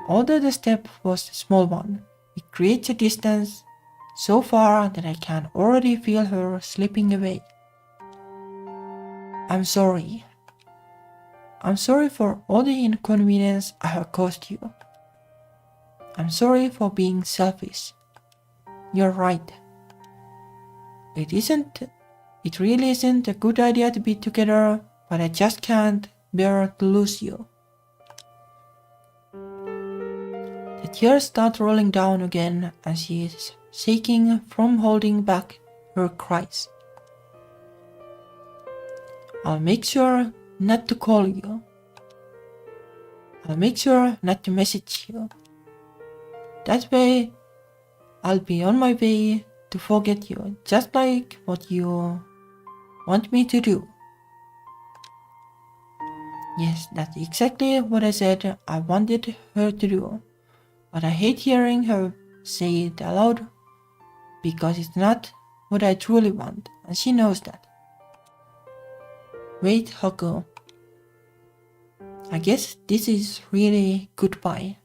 Although the step was a small one, it creates a distance so far that I can already feel her slipping away. I'm sorry. I'm sorry for all the inconvenience I have caused you. I'm sorry for being selfish. You're right. It really isn't a good idea to be together, but I just can't bear to lose you. The tears start rolling down again and she is shaking from holding back her cries. I'll make sure not to call you. I'll make sure not to message you. That way, I'll be on my way to forget you, just like what you want me to do. Yes, that's exactly what I said I wanted her to do. But I hate hearing her say it aloud because it's not what I truly want, and she knows that. Wait, Hoku. I guess this is really goodbye.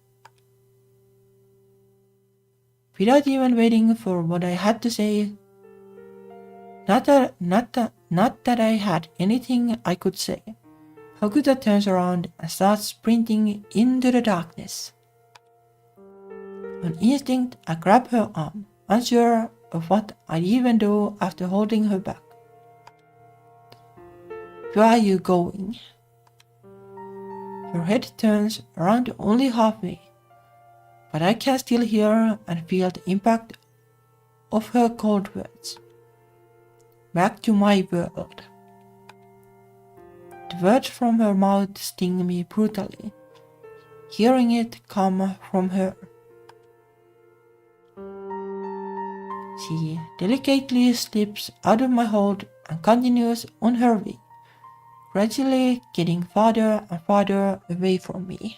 Without even waiting for what I had to say, not that I had anything I could say, Hokuto turns around and starts sprinting into the darkness. On instinct, I grab her arm, unsure of what I'd even do after holding her back. Where are you going? Her head turns around only halfway, but I can still hear and feel the impact of her cold words. Back to my world. The words from her mouth sting me brutally, hearing it come from her. She delicately slips out of my hold and continues on her way, gradually getting farther and farther away from me.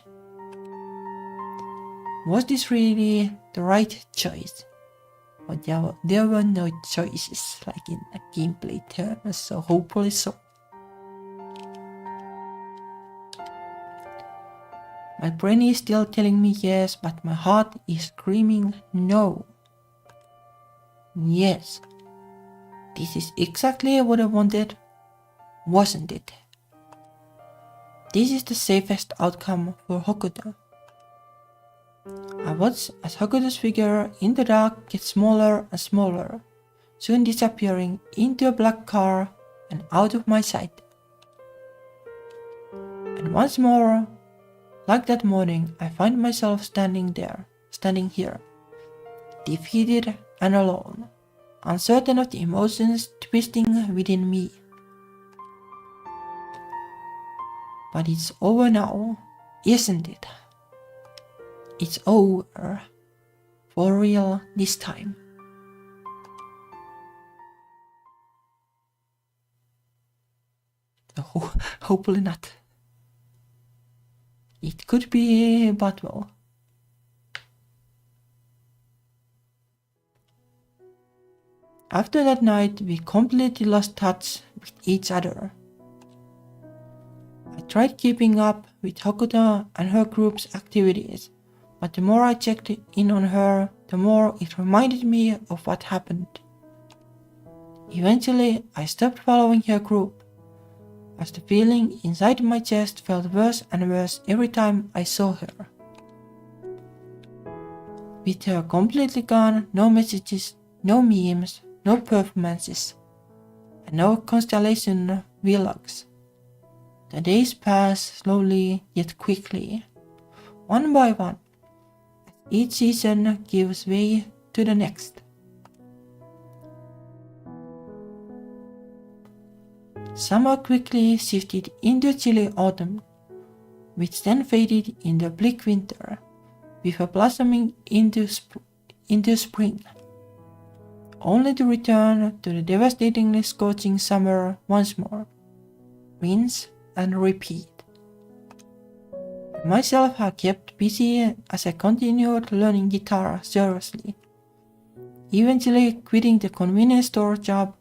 Was this really the right choice? Or there were no choices, like in a gameplay terms, so hopefully so. My brain is still telling me yes, but my heart is screaming no. Yes, this is exactly what I wanted, wasn't it? This is the safest outcome for Hokuto. I watch as Hokuto's figure in the dark gets smaller and smaller, soon disappearing into a black car and out of my sight. And once more, like that morning, I find myself standing here, defeated and alone, uncertain of the emotions twisting within me. But it's over now, isn't it? It's over. For real this time. Hopefully not. It could be, but well. After that night, we completely lost touch with each other. I tried keeping up with Hokuto and her group's activities, but the more I checked in on her, the more it reminded me of what happened. Eventually, I stopped following her group, as the feeling inside my chest felt worse and worse every time I saw her. With her completely gone, no messages, no memes, no performances, and no constellation vlogs. The days pass slowly yet quickly, one by one, as each season gives way to the next. Summer quickly shifted into chilly autumn, which then faded into bleak winter, before blossoming into spring, only to return to the devastatingly scorching summer once more, rinse and repeat. Myself I kept busy as I continued learning guitar seriously, eventually quitting the convenience store job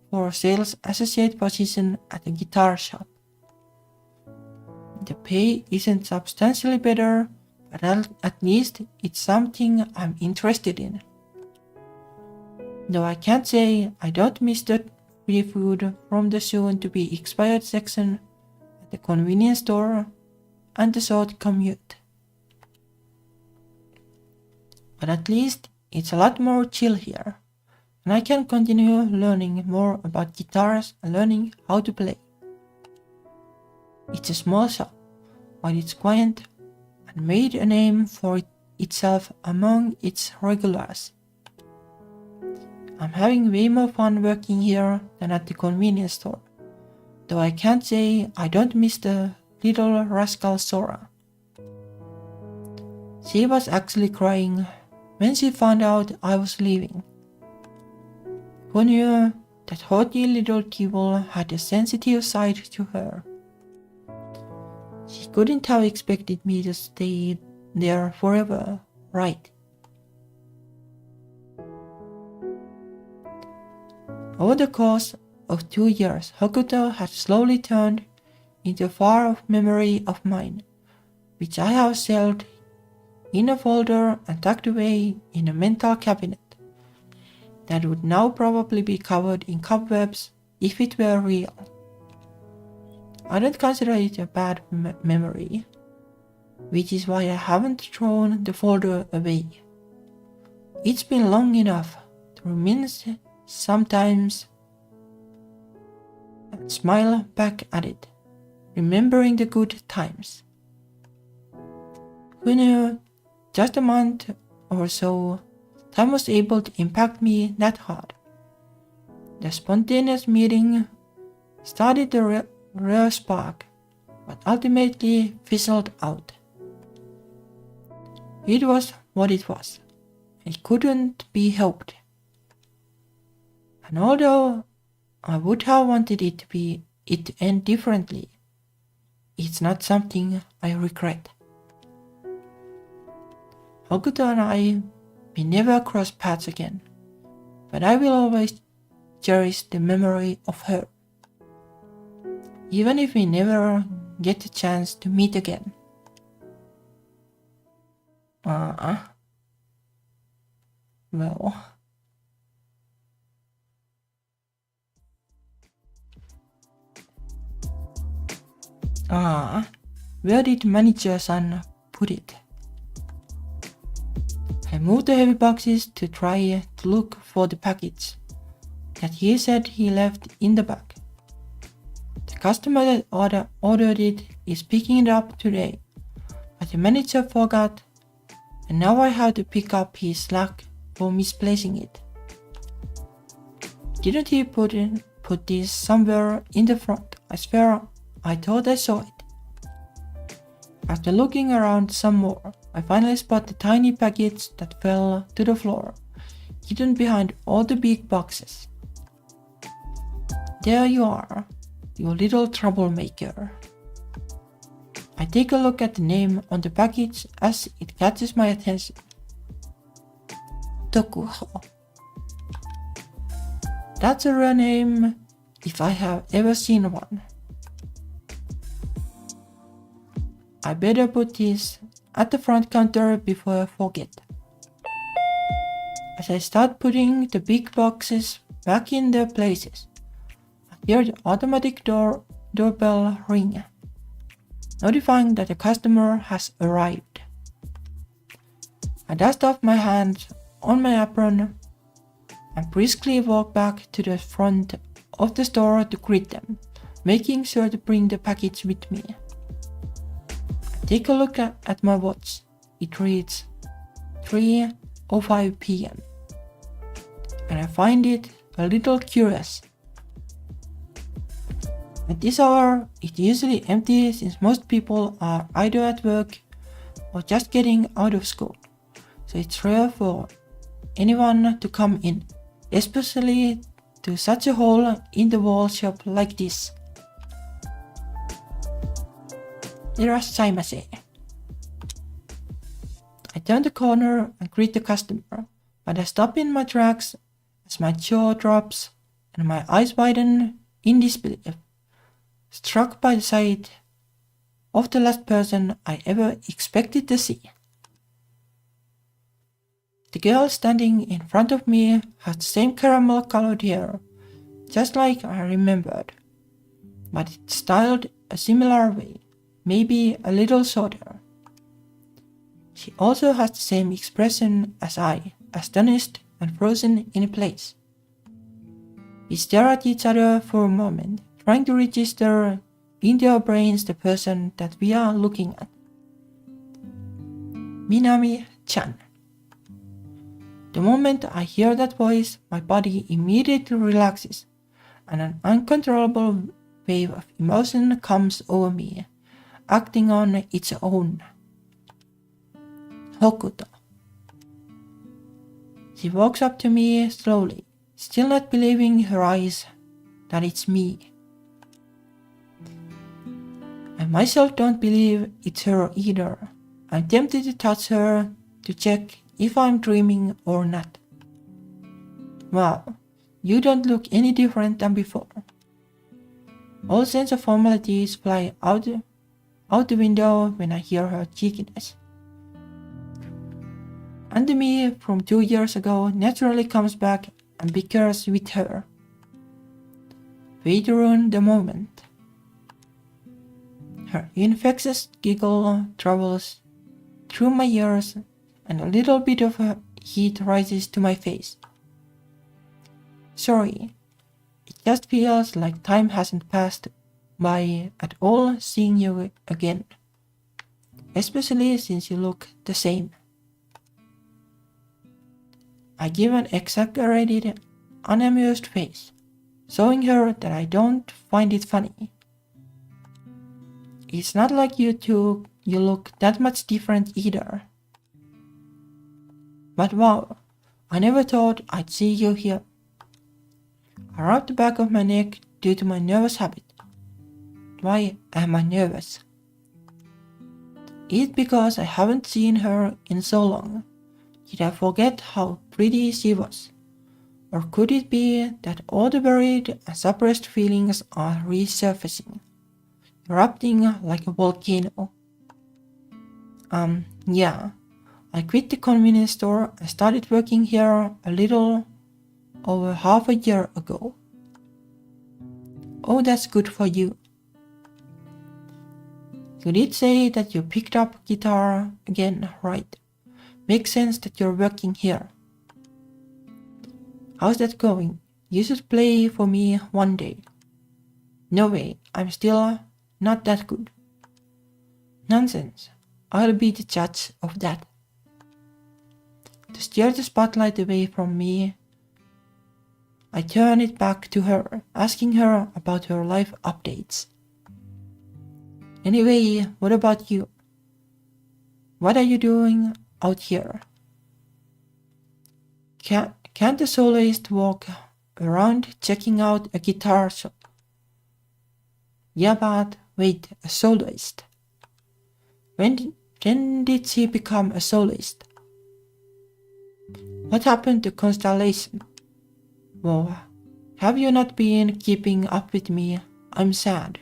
for a sales associate position at a guitar shop. The pay isn't substantially better, but at least it's something I'm interested in. Though I can't say I don't miss the free food from the soon-to-be expired section at the convenience store and the short commute. But at least it's a lot more chill here, and I can continue learning more about guitars and learning how to play. It's a small shop, but it's quiet and made a name for itself among its regulars. I'm having way more fun working here than at the convenience store, though I can't say I don't miss the little rascal Sora. She was actually crying when she found out I was leaving. Who knew that haughty little devil had a sensitive side to her? She couldn't have expected me to stay there forever, right? Over the course of 2 years, Hokuto had slowly turned into a far-off memory of mine, which I have shelved in a folder and tucked away in a mental cabinet that would now probably be covered in cobwebs if it were real. I don't consider it a bad memory, which is why I haven't thrown the folder away. It's been long enough to reminisce sometimes and smile back at it, remembering the good times. Who knew just a month or so time was able to impact me that hard? The spontaneous meeting started the rare spark, but ultimately fizzled out. It was what it was. It couldn't be helped. And although I would have wanted it to end differently, it's not something I regret. Hokuto and I may never cross paths again, but I will always cherish the memory of her, even if we never get the chance to meet again. Well. Where did manager-san put it? I moved the heavy boxes to try to look for the package that he said he left in the bag. The customer that ordered it is picking it up today, but the manager forgot, and now I have to pick up his slack for misplacing it. Didn't he put this somewhere in the front? I swear I thought I saw it. After looking around some more, I finally spot the tiny package that fell to the floor, hidden behind all the big boxes. There you are, you little troublemaker. I take a look at the name on the package as it catches my attention. Tokuho. That's a rare name if I have ever seen one. I better put this at the front counter before I forget. As I start putting the big boxes back in their places, I hear the automatic door doorbell ring, notifying that a customer has arrived. I dust off my hands on my apron and briskly walk back to the front of the store to greet them, making sure to bring the package with me. I take a look at my watch. It reads 3:05 p.m. and I find it a little curious. At this hour, it's usually empty since most people are either at work or just getting out of school, so it's rare for anyone to come in, especially to such a hole-in-the-wall shop like this. Irashaimase. I turn the corner and greet the customer, but I stop in my tracks as my jaw drops and my eyes widen in disbelief, struck by the sight of the last person I ever expected to see. The girl standing in front of me has the same caramel-colored hair, just like I remembered, but it's styled a similar way, maybe a little shorter. She also has the same expression as I, astonished and frozen in place. We stare at each other for a moment, trying to register in our brains the person that we are looking at. Minami-chan. The moment I hear that voice, my body immediately relaxes, and an uncontrollable wave of emotion comes over me, acting on its own. Hokuto. She walks up to me slowly, still not believing her eyes that it's me. I myself don't believe it's her either. I'm tempted to touch her to check if I'm dreaming or not. Wow, you don't look any different than before. All sense of formalities fly out the window when I hear her cheekiness. And the me from 2 years ago naturally comes back and bickers with her. Way to ruin the moment. Her infectious giggle travels through my ears and a little bit of heat rises to my face. Sorry, it just feels like time hasn't passed by at all seeing you again, especially since you look the same. I give an exaggerated, unamused face, showing her that I don't find it funny. It's not like you look that much different either. But wow, I never thought I'd see you here. I rub the back of my neck due to my nervous habit. Why am I nervous? Is it because I haven't seen her in so long? Did I forget how pretty she was? Or could it be that all the buried and suppressed feelings are resurfacing, erupting like a volcano? Yeah. I quit the convenience store and started working here a little over half a year ago. Oh, that's good for you. You did say that you picked up guitar again, right? Makes sense that you're working here. How's that going? You should play for me one day. No way, I'm still not that good. Nonsense. I'll be the judge of that. To steer the spotlight away from me, I turn it back to her, asking her about her life updates. Anyway, what about you? What are you doing out here? Can't the soloist walk around checking out a guitar shop? Yeah, but wait, a soloist? When did she become a soloist? What happened to Constellation? Well, have you not been keeping up with me? I'm sad.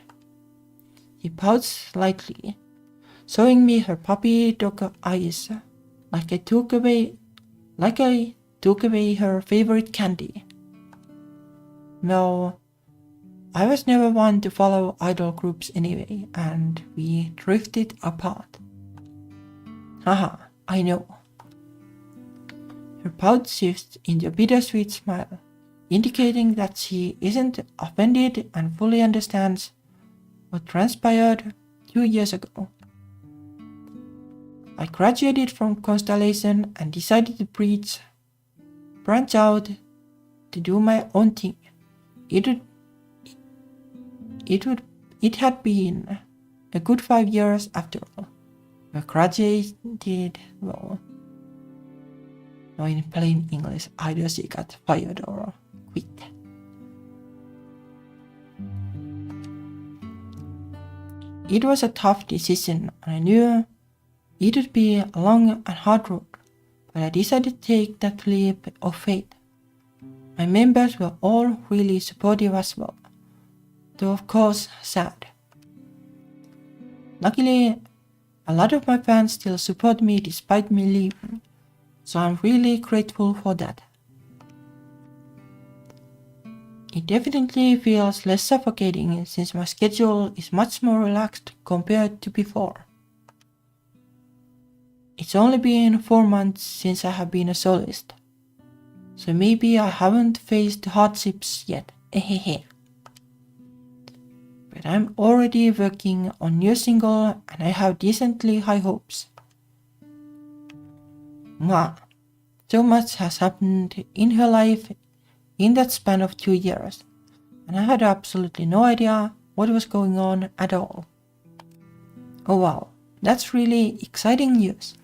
He pouts slightly, showing me her puppy dog eyes, like I took away her favorite candy. No, I was never one to follow idol groups anyway, and we drifted apart. Haha, I know. Her pout shifts into a bittersweet smile, indicating that she isn't offended and fully understands what transpired 2 years ago. I graduated from Constellation and decided to branch out to do my own thing. It had been a good 5 years after all. I graduated, well, no, in plain English, either she got fired or quit. It was a tough decision, and I knew it would be a long and hard road, but I decided to take that leap of faith. My members were all really supportive as well, though of course sad. Luckily, a lot of my fans still support me despite me leaving, so I'm really grateful for that. It definitely feels less suffocating since my schedule is much more relaxed compared to before. It's only been 4 months since I have been a soloist, so maybe I haven't faced hardships yet, but I'm already working on new single and I have decently high hopes. Wow, so much has happened in her life in that span of 2 years, and I had absolutely no idea what was going on at all. Oh wow, that's really exciting news.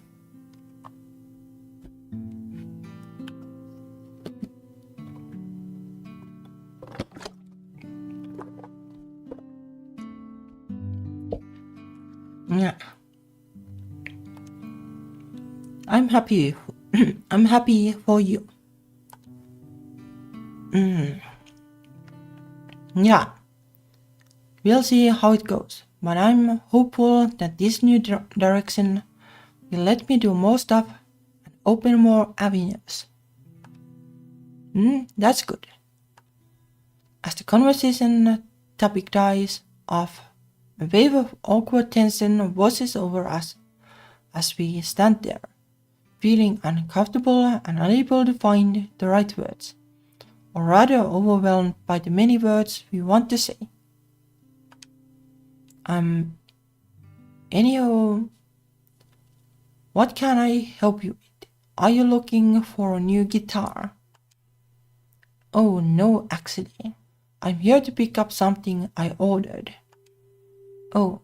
Yeah. I'm happy. I'm happy for you. Yeah. We'll see how it goes, but I'm hopeful that this new direction will let me do more stuff and open more avenues. That's good. As the conversation topic dies off, a wave of awkward tension washes over us as we stand there, feeling uncomfortable and unable to find the right words, or rather overwhelmed by the many words we want to say. Anyhow, what can I help you with? Are you looking for a new guitar? Oh no, actually, I'm here to pick up something I ordered. Oh,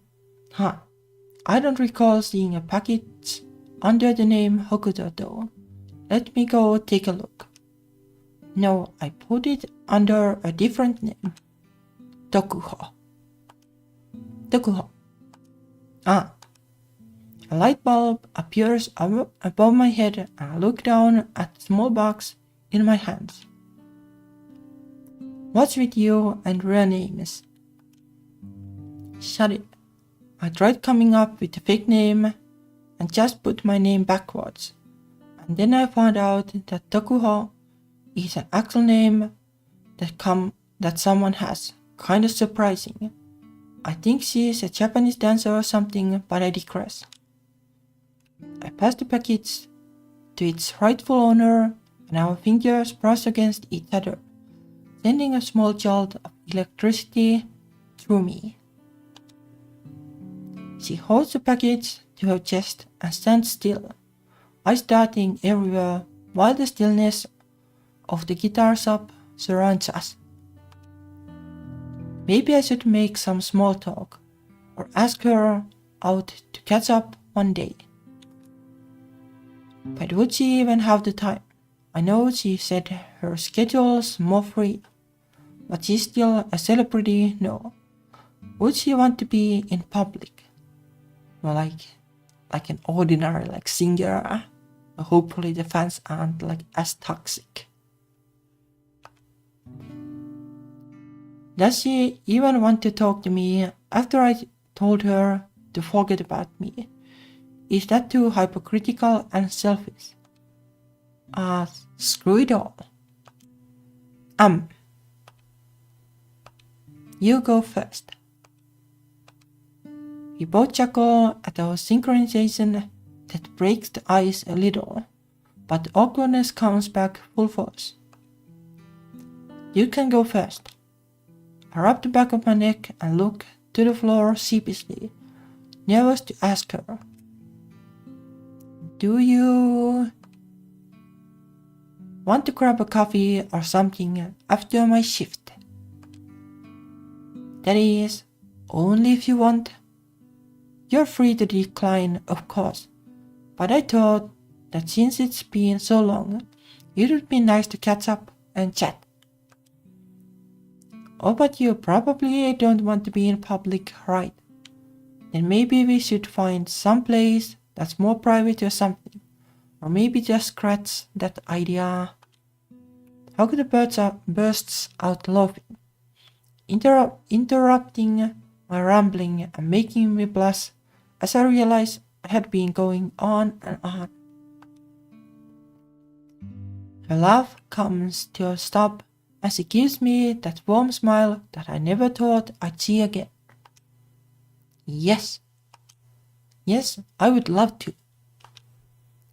I don't recall seeing a package under the name Hokuto though. Let me go take a look. No, I put it under a different name. Tokuho. A light bulb appears above my head and I look down at the small box in my hands. What's with you and real names? Shut it. I tried coming up with a fake name and just put my name backwards. And then I found out that Tokuho is an actual name that someone has. Kinda surprising. I think she is a Japanese dancer or something, but I digress. I pass the package to its rightful owner and our fingers brush against each other, sending a small jolt of electricity through me. She holds the package to her chest and stands still, eyes darting everywhere while the stillness of the guitar shop surrounds us. Maybe I should make some small talk or ask her out to catch up one day. But would she even have the time? I know she said her schedule's more free, but she's still a celebrity, no. Would she want to be in public? Well, like an ordinary singer. Hopefully the fans aren't as toxic. Does she even want to talk to me after I told her to forget about me? Is that too hypocritical and selfish? Screw it all. you go first. We both chuckle at our synchronization that breaks the ice a little, but awkwardness comes back full force. You can go first. I rub the back of my neck and look to the floor sheepishly, nervous to ask her. Do you want to grab a coffee or something after my shift? That is, only if you want. You're free to decline, of course, but I thought that since it's been so long, it would be nice to catch up and chat. Oh, but you probably don't want to be in public, right? Then maybe we should find some place that's more private or something. Or maybe just scratch that idea. Hokuto bursts out laughing, interrupting my rambling and making me blush as I realized I had been going on and on. Her laugh comes to a stop as she gives me that warm smile that I never thought I'd see again. Yes, I would love to.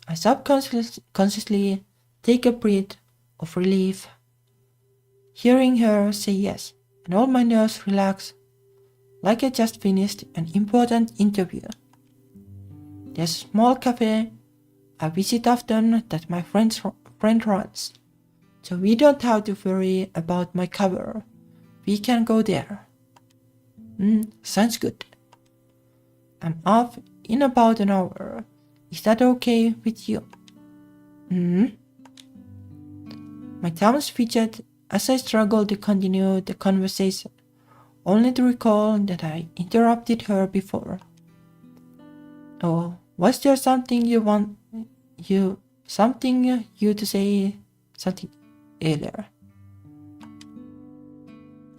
I subconsciously take a breath of relief, hearing her say yes, and all my nerves relax, like I just finished an important interview. There's a small cafe I visit often that my friend runs, so we don't have to worry about my cover. We can go there. Sounds good. I'm off in about an hour. Is that okay with you? My thumbs fidget as I struggle to continue the conversation, only to recall that I interrupted her before. Oh, was there something you to say something earlier?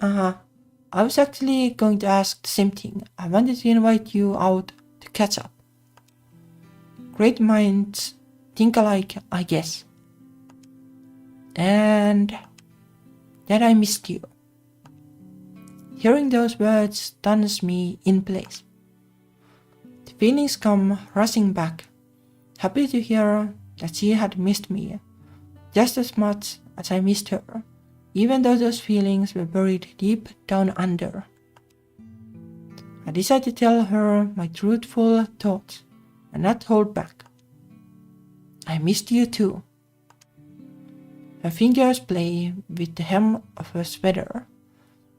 I was actually going to ask the same thing. I wanted to invite you out to catch up. Great minds think alike, I guess. And that I missed you. Hearing those words stuns me in place. The feelings come rushing back, happy to hear that she had missed me just as much as I missed her, even though those feelings were buried deep down under. I decided to tell her my truthful thoughts and not hold back. I missed you too. Her fingers play with the hem of her sweater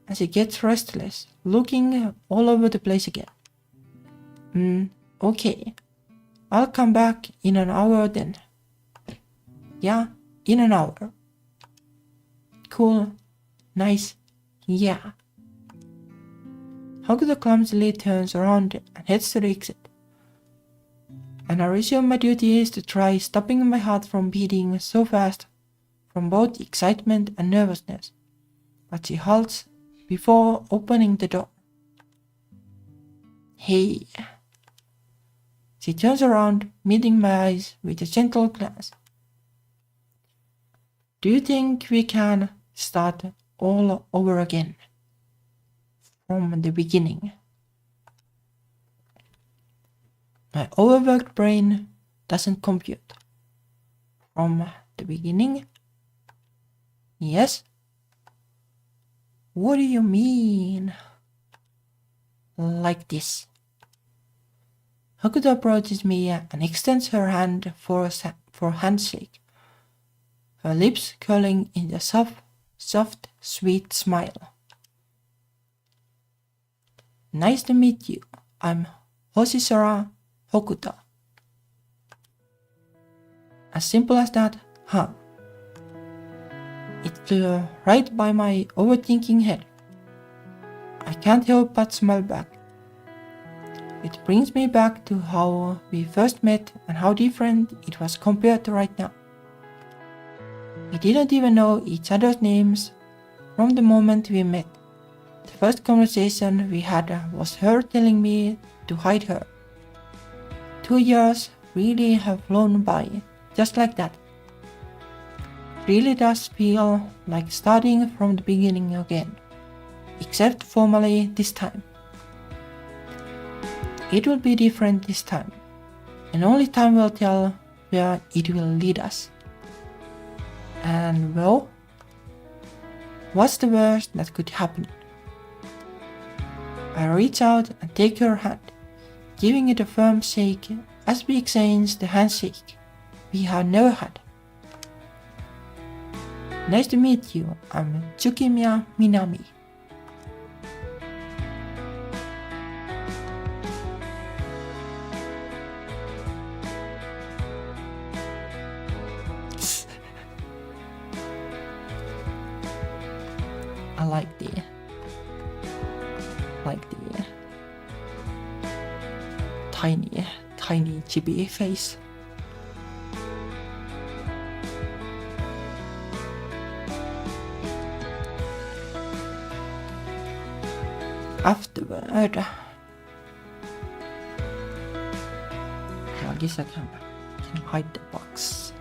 as she gets restless, looking all over the place again. Okay. I'll come back in an hour then. Yeah, in an hour. Cool. Nice. Yeah. Hokuto clumsily turns around and heads to the exit. And I resume my duties to try stopping my heart from beating so fast from both excitement and nervousness. But she halts before opening the door. Hey. She turns around, meeting my eyes with a gentle glance. Do you think we can start all over again? From the beginning. My overworked brain doesn't compute. From the beginning? Yes? What do you mean? Like this. Hokuto approaches me and extends her hand for a handshake, her lips curling in a soft, sweet smile. Nice to meet you. I'm Hoshizora Hokuto. As simple as that, huh? It flew right by my overthinking head. I can't help but smile back. It brings me back to how we first met and how different it was compared to right now. We didn't even know each other's names from the moment we met. The first conversation we had was her telling me to hide her. 2 years really have flown by, just like that. It really does feel like starting from the beginning again. except formally this time. It will be different this time, and only time will tell where it will lead us. And well, what's the worst that could happen? I reach out and take your hand, giving it a firm shake as we exchange the handshake we have never had. Nice to meet you, I'm Tsukimiya Minami. I like the tiny chibi face. Afterward, I guess I can hide the box.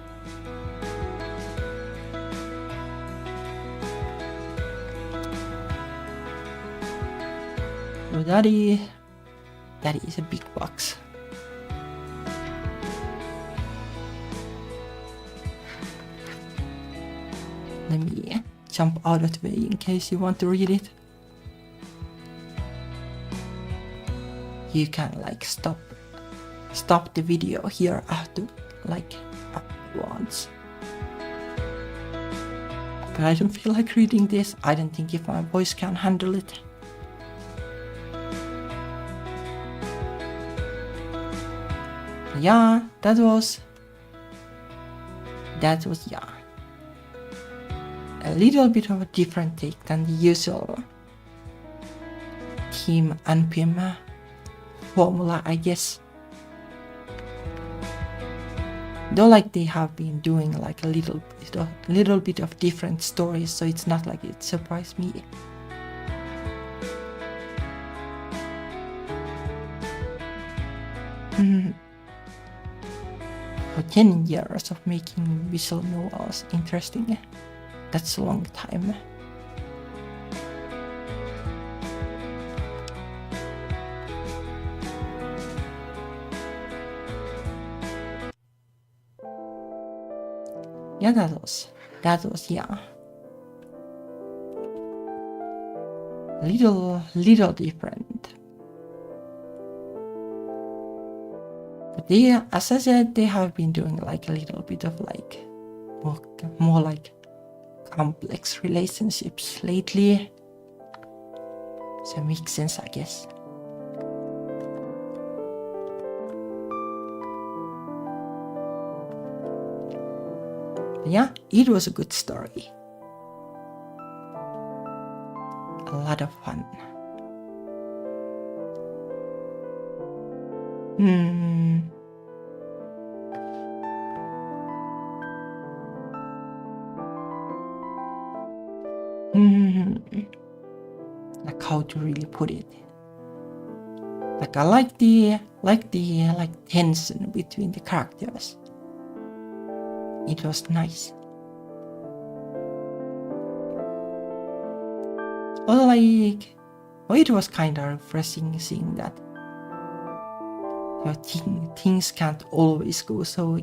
So that is a big box. Let me jump out of the way in case you want to read it. You can like stop the video here after once. But I don't feel like reading this. I don't think if my voice can handle it. Yeah, that was a little bit of a different take than the usual Team NPM formula, I guess. Though like they have been doing like a little bit of different stories, so it's not like it surprised me. For 10 years of making visual novels interesting, that's a long time. Yeah, that was little different. But they, as I said, they have been doing like a little bit of like more like complex relationships lately. So it makes sense, I guess. But yeah, it was a good story. A lot of fun. Like how to really put it. Like I like the tension between the characters. It was nice. It was kind of refreshing seeing that things can't always go so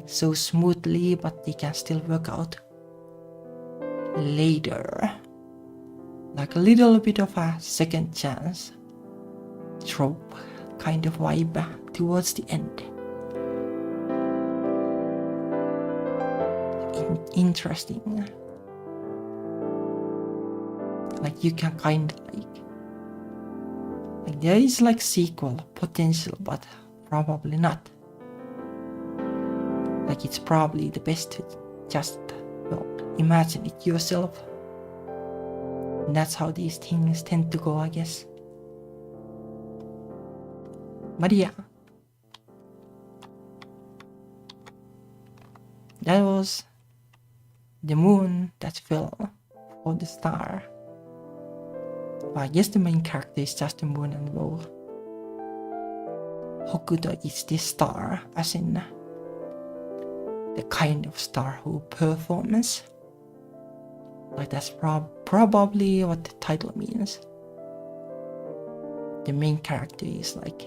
smoothly, but they can still work out later. Like a little bit of a second chance trope kind of vibe towards the end. Interesting. Like you can kind of like there is like sequel potential, but probably not. Like it's probably the best to just imagine it yourself. And that's how these things tend to go, I guess. But yeah, that was the moon that fell for the star. Well, I guess the main character is just the moon and well, Hokuto is the star, as in the kind of star who performs. Like that's probably what the title means. The main character is like,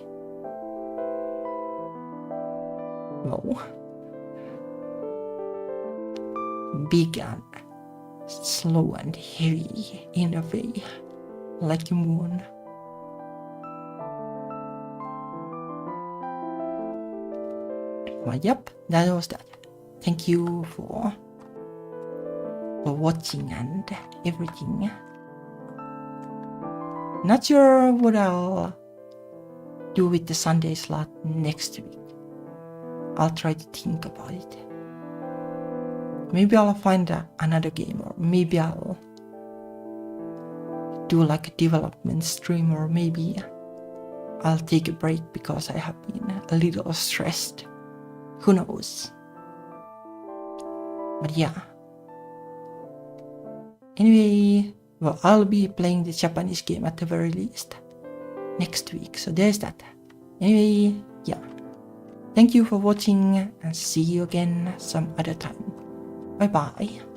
well, big and slow and heavy in a way, like a moon. But yep, that was that. Thank you for watching and everything. Not sure what I'll do with the Sunday slot next week. I'll try to think about it. Maybe I'll find another game, or maybe I'll do like a development stream, or maybe I'll take a break because I have been a little stressed. Who knows? But yeah. Anyway, well, I'll be playing the Japanese game at the very least next week, so there's that. Anyway, yeah. Thank you for watching and see you again some other time. Bye bye.